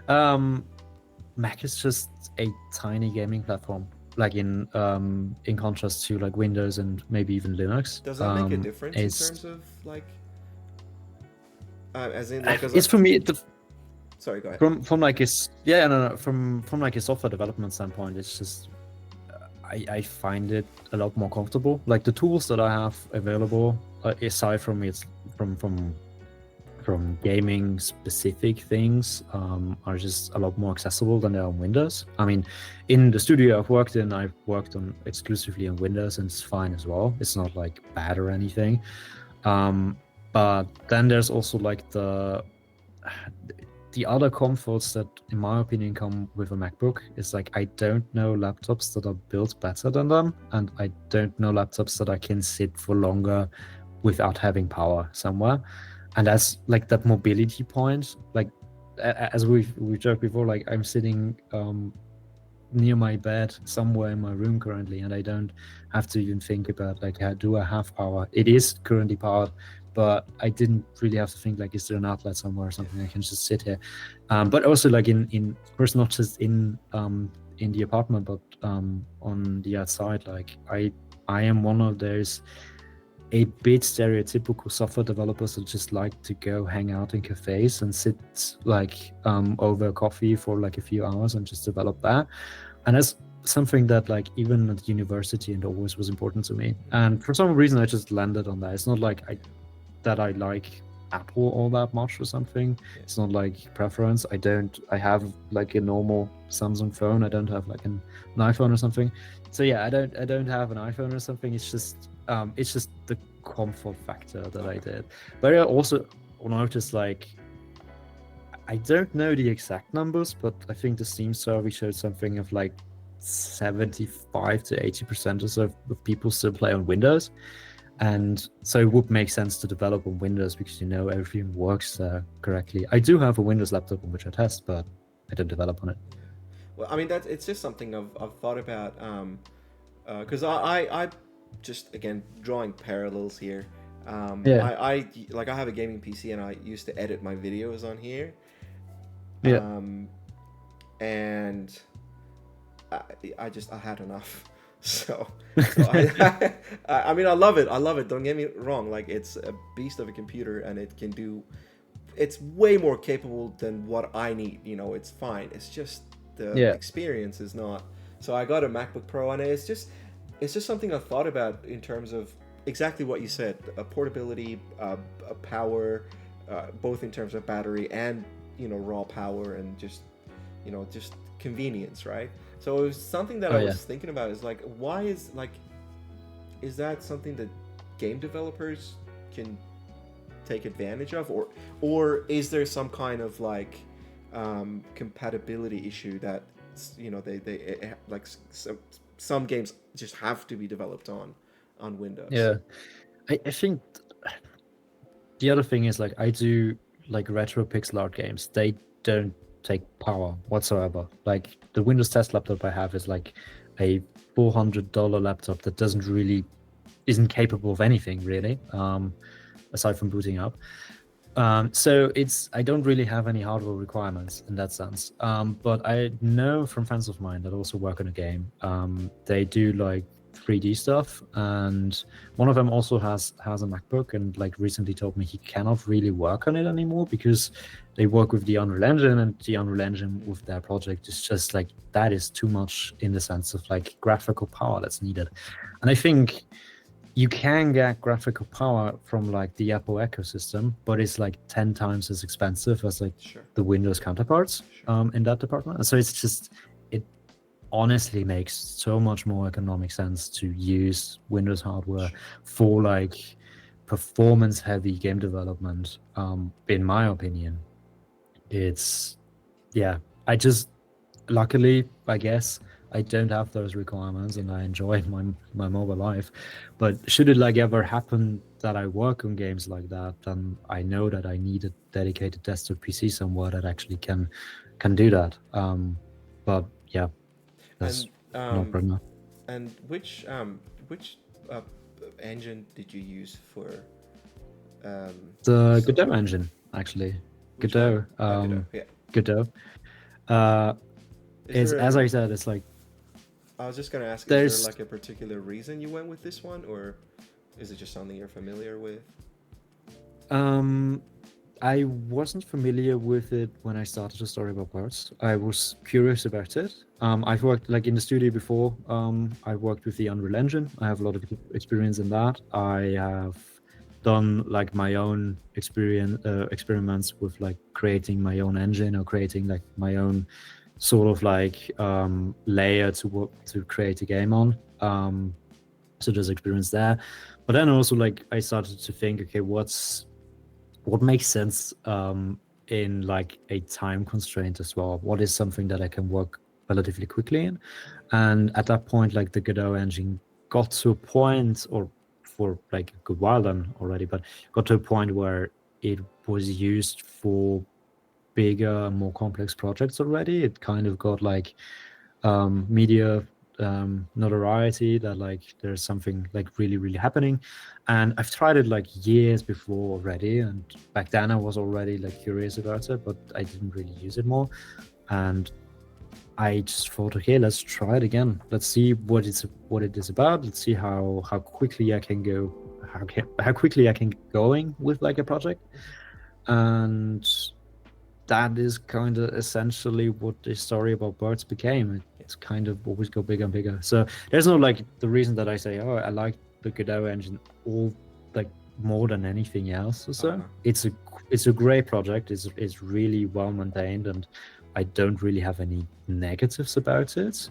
Um, Mac is just a tiny gaming platform, like in contrast to like Windows and maybe even Linux. Does that make a difference in It's terms of like, as in, like, as a, it's for me sorry, go ahead. from like yeah, no, from like a software development standpoint, it's just I find it a lot more comfortable. Like the tools that I have available aside from from gaming specific things, are just a lot more accessible than they are on Windows. I mean, in the studio I've worked in, I've worked on exclusively on Windows, and it's fine as well. It's not like bad or anything. But then there's also like the other comforts that, in my opinion, come with a MacBook. Is like, I don't know laptops that are built better than them, and I don't know laptops that I can sit for longer without having power somewhere. And that's like that mobility point. Like, as we've joked before, like I'm sitting near my bed somewhere in my room currently, and I don't have to even think about like, do I have power? It is currently powered, but I didn't really have to think like, is there an outlet somewhere or something? I can just sit here. But also like in of course, not just in the apartment, but on the outside. Like I am one of those a bit stereotypical software developers that just like to go hang out in cafes and sit like over coffee for like a few hours and just develop that. And that's something that like even at university and always was important to me. And for some reason I just landed on that. It's not like I like Apple all that much or something. It's not like preference. I have like a normal Samsung phone. I don't have like an iPhone or something. So yeah, I don't have an iPhone or something. It's just the comfort factor that I did. But I also noticed, like, I don't know the exact numbers, but I think the Steam survey showed something of like 75 to 80% or so of people still play on Windows. And so it would make sense to develop on Windows because everything works correctly. I do have a Windows laptop on which I test, but I don't develop on it. Well, I mean, it's just something I've thought about, because I just, again, drawing parallels here. Yeah. I have a gaming PC and I used to edit my videos on here. Yeah. And I had enough. So I mean, I love it. Don't get me wrong. Like, it's a beast of a computer, and it's way more capable than what I need. It's fine. It's just the experience is not. So I got a MacBook Pro, and it's just something I thought about in terms of exactly what you said: portability, power, both in terms of battery and raw power, and just convenience, right? So it was something that I was thinking about, is like, why is that something that game developers can take advantage of, or is there some kind of like compatibility issue that they like some games just have to be developed on Windows? Yeah, I think the other thing is, like, I do like retro pixel art games. They don't take power whatsoever. Like, the Windows test laptop I have is like a $400 laptop that isn't capable of anything really, aside from booting up. So I don't really have any hardware requirements in that sense. But I know from friends of mine that also work on a game, they do like 3D stuff, and one of them also has a MacBook, and like recently told me he cannot really work on it anymore because they work with the Unreal Engine, and the Unreal Engine with their project is just like, that is too much in the sense of like graphical power that's needed. And I think you can get graphical power from like the Apple ecosystem, but it's like 10 times as expensive as like the Windows counterparts in that department. And so it honestly makes so much more economic sense to use Windows hardware for like performance heavy game development. In my opinion, I just, luckily, I guess, I don't have those requirements, and I enjoy my mobile life. But should it like ever happen that I work on games like that, then I know that I need a dedicated desktop PC somewhere that actually can do that. But yeah, that's not right now. And which engine did you use for? The Godot engine, actually. Godot. Godot. As I said, it's like, I was just gonna ask, is there like a particular reason you went with this one, or is it just something you're familiar with? I wasn't familiar with it when I started to storyboard parts. I was curious about it. I've worked like in the studio before. I worked with the Unreal Engine. I have a lot of experience in that. I have done like my own experiments with like creating my own engine or creating like my own sort of like layer to create a game on. So there's experience there, but then also like I started to think, okay, what makes sense in like a time constraint as well? What is something that I can work relatively quickly in? And at that point, like the Godot engine got to a point, or for like a good while then already, but got to a point where it was used for bigger, more complex projects already. It kind of got like media notoriety that like there's something like really, really happening. And I've tried it like years before already, and back then I was already like curious about it, but I didn't really use it more. And I just thought, okay, let's try it again. Let's see what it is about. Let's see how quickly I can go, how quickly I can get going with like a project. And that is kind of essentially what the story about birds became. It's kind of always go bigger and bigger. So there's no like the reason that I say, oh, I like the Godot engine all like more than anything else or so. It's a great project. It's really well maintained, and I don't really have any negatives about it.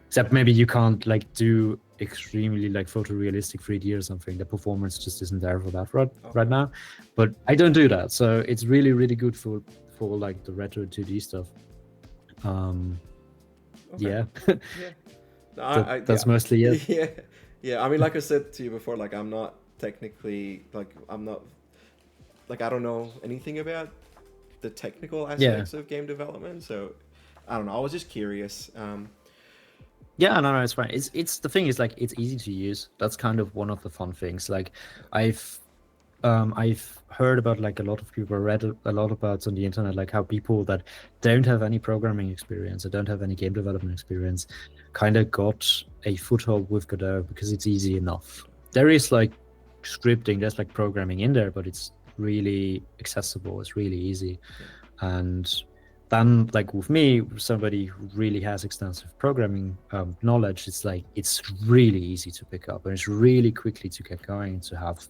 Except maybe you can't like do extremely like photorealistic 3D or something. The performance just isn't there for that right now. But I don't do that, so it's really, really good for like the retro 2D stuff. Yeah. Yeah. That's mostly it. Yeah, yeah. I mean, like I said to you before, like I'm not technically like I'm not like I don't know anything about the technical aspects of game development, so I don't know. I was just curious. Yeah, no, it's fine. It's the thing is like it's easy to use. That's kind of one of the fun things. Like I've heard about like a lot of people read a lot about on the internet, like how people that don't have any programming experience or don't have any game development experience kind of got a foothold with Godot because it's easy enough. There is like scripting, there's like programming in there, but it's really accessible. It's really easy. And then like with me, somebody who really has extensive programming knowledge, it's like it's really easy to pick up and it's really quickly to get going and to have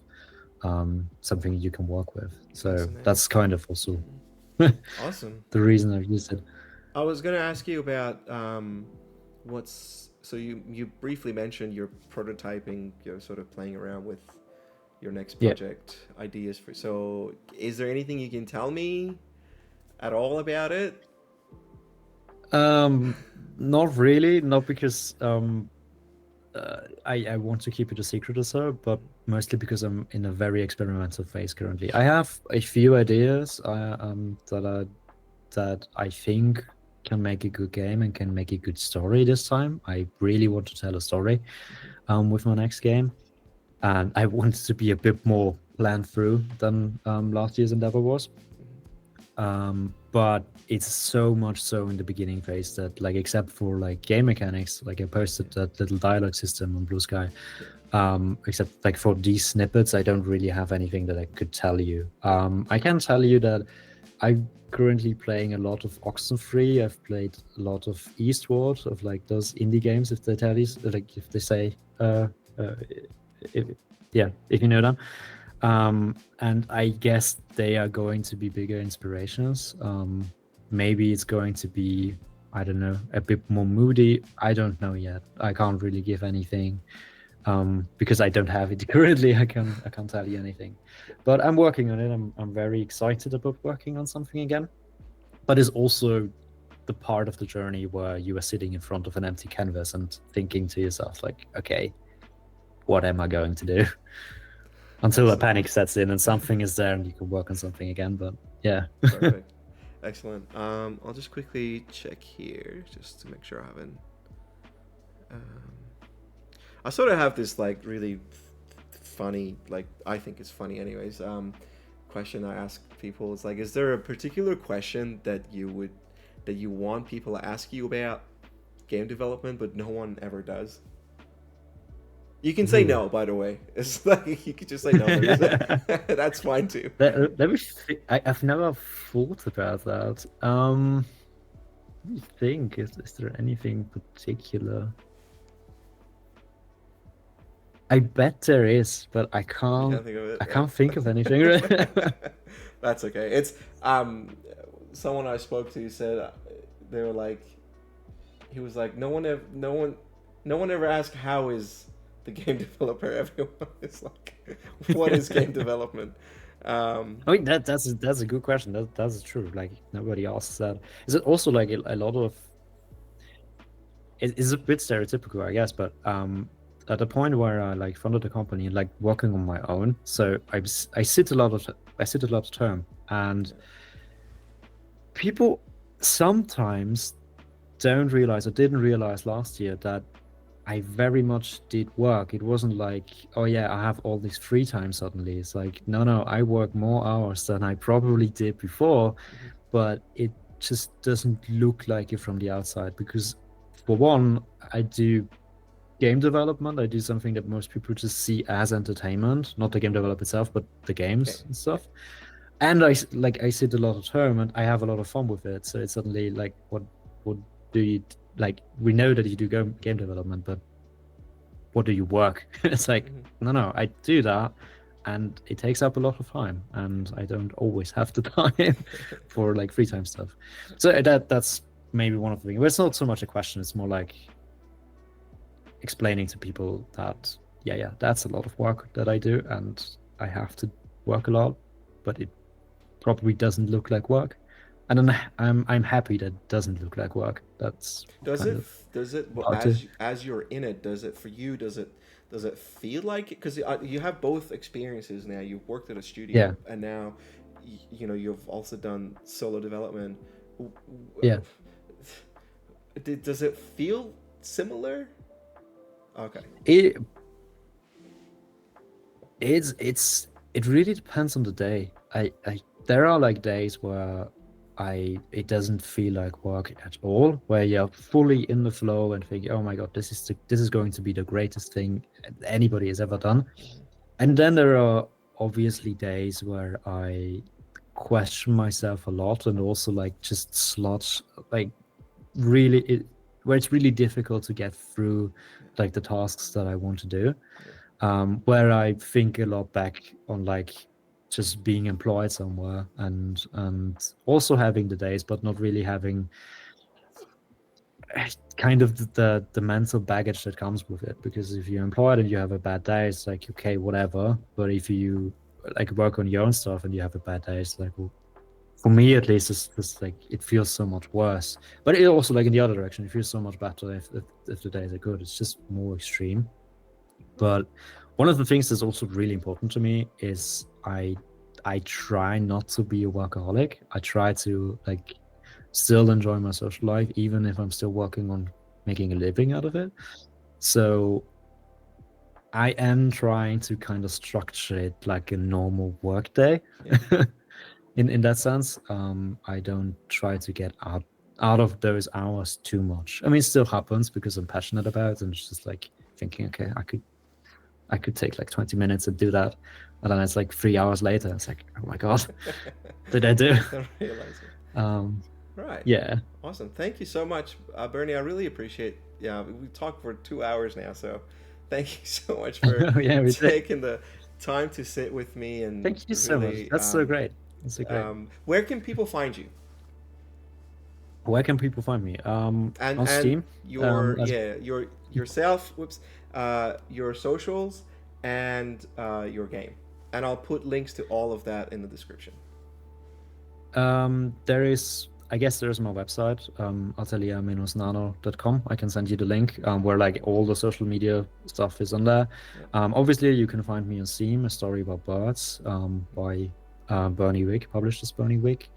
something you can work with. So that's kind of also Awesome. the reason I've used it. I was gonna ask you about so you briefly mentioned your prototyping, you're sort of playing around with your next project ideas for. So is there anything you can tell me at all about it? Not really, not because I want to keep it a secret or so, but mostly because I'm in a very experimental phase currently. I have a few ideas that I think can make a good game and can make a good story this time. I really want to tell a story with my next game, and I want it to be a bit more planned through than last year's endeavor was. But it's so much so in the beginning phase that like except for like game mechanics, like I posted that little dialogue system on Blue Sky, except like for these snippets I don't really have anything that I could tell you. I can tell you that I'm currently playing a lot of Oxenfree. I've played a lot of Eastward, of like those indie games, if they tell you, like if they say if you know them. And I guess they are going to be bigger inspirations. Maybe it's going to be, I don't know, a bit more moody. I don't know yet. I can't really give anything because I don't have it currently. I can't tell you anything, but I'm working on it. I'm very excited about working on something again. But it's also the part of the journey where you are sitting in front of an empty canvas and thinking to yourself, like, okay, what am I going to do? Until a panic sets in and something is there and you can work on something again. But yeah. Perfect. Excellent. I'll just quickly check here just to make sure I haven't. I sort of have this like really funny, like I think it's funny anyways. Question I ask people is like, is there a particular question that you want people to ask you about game development, but no one ever does? You can say no, by the way. It's like you could just say no. That's fine too. Let me think. I've never thought about that. Let me think. Is there anything particular? I bet there is, but You can't think of I it, can't think of anything. Right? right? That's okay. It's um, someone I spoke to said they were like, he was like, no one ever asked how is the game developer. Everyone is like, what is game development? Um, I mean that's a good question. That's true. Like nobody asks that. Is it also like a lot of it's a bit stereotypical, I guess, but at the point where I like founded the company and like working on my own, so I sit a lot of term, and people sometimes don't realize or didn't realize last year that I very much did work. It wasn't like, oh yeah, I have all this free time suddenly. It's like, no, I work more hours than I probably did before, mhm, but it just doesn't look like it from the outside because, for one, I do game development. I do something that most people just see as entertainment, not the game development itself, but the okay. games and stuff. And I sit a lot of term and I have a lot of fun with it. So it's suddenly like, what do you like? We know that you do game development, but what do you work? It's like, Mhm. no, I do that, and it takes up a lot of time, and I don't always have the time for like free time stuff. So that's maybe one of the things. But it's not so much a question. It's more like explaining to people that yeah, that's a lot of work that I do, and I have to work a lot, but it probably doesn't look like work. And then I'm happy that it doesn't look like work. That's kind of Does it well, hard to. as you're in it, does it for you, does it feel like it? Because you have both experiences now. You've worked at a Yeah, studio, and now you know you've also done solo development. W- yeah. w- Does it feel similar? Okay. It it really depends on the day. I there are like days where I it doesn't feel like work at all, where you're fully in the flow and think, oh my God, this is going to be the greatest thing anybody has ever done. Mhm. And then there are obviously days where I question myself a lot and also like just slots like really where it's really difficult to get through Yeah. like the tasks that I want to do, Yeah. where I think a lot back on like just being employed somewhere and also having the days, but not really having kind of the mental baggage that comes with it. Because if you're employed and you have a bad day, it's like okay, whatever. But if you like work on your own stuff and you have a bad day, it's like well, for me at least, it's like it feels so much worse. But it also like in the other direction, it feels so much better if the days are good. It's just more extreme. But one of the things that's also really important to me is I try not to be a workaholic. I try to like still enjoy my social life, even if I'm still working on making a living out of it. So I am trying to kind of structure it like a normal work day. Yeah. In that sense, I don't try to get out of those hours too much. I mean, it still happens because I'm passionate about it, and it's just like thinking, okay, I could take like 20 minutes and do that. And then it's like 3 hours later. It's like, oh my God, did I do? I realize it. Um, Right. yeah. Awesome. Thank you so much, Bernie. I really appreciate. Yeah, we talked for 2 hours now, so thank you so much for Yeah, we did. taking the time to sit with me and Thank you so much. really. That's so great. That's so great. Where can people find you? Where can people find me? On And Steam. your As yeah your yourself. Whoops. Your socials and your game, and I'll put links to all of that in the description. there is, I guess there's my website, atelier-nano.com. I can send you the link, where like all the social media stuff is on there. Yeah. Obviously you can find me on Steam, A Story About Birds, by Bernie Wick, published as Bernie Wick.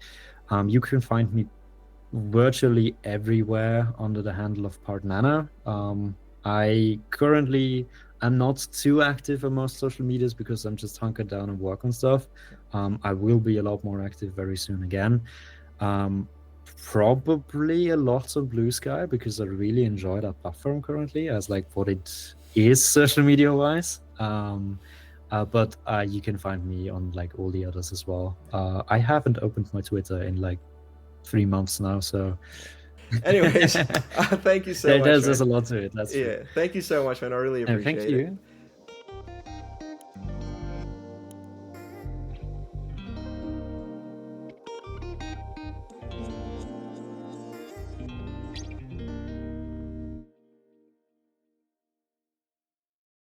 You can find me virtually everywhere under the handle of Part Nano. I currently am not too active on most social medias because I'm just hunkered down and work on stuff. I will be a lot more active very soon again. Um, Probably a lot on Blue Sky because I really enjoy that platform currently as like what it is social media wise. But you can find me on like all the others as well. I haven't opened my Twitter in like 3 months now, so Anyways, thank you so much, there's man. a lot to it. That's true. Yeah, thank you so much, man. I really No, thank appreciate it. you.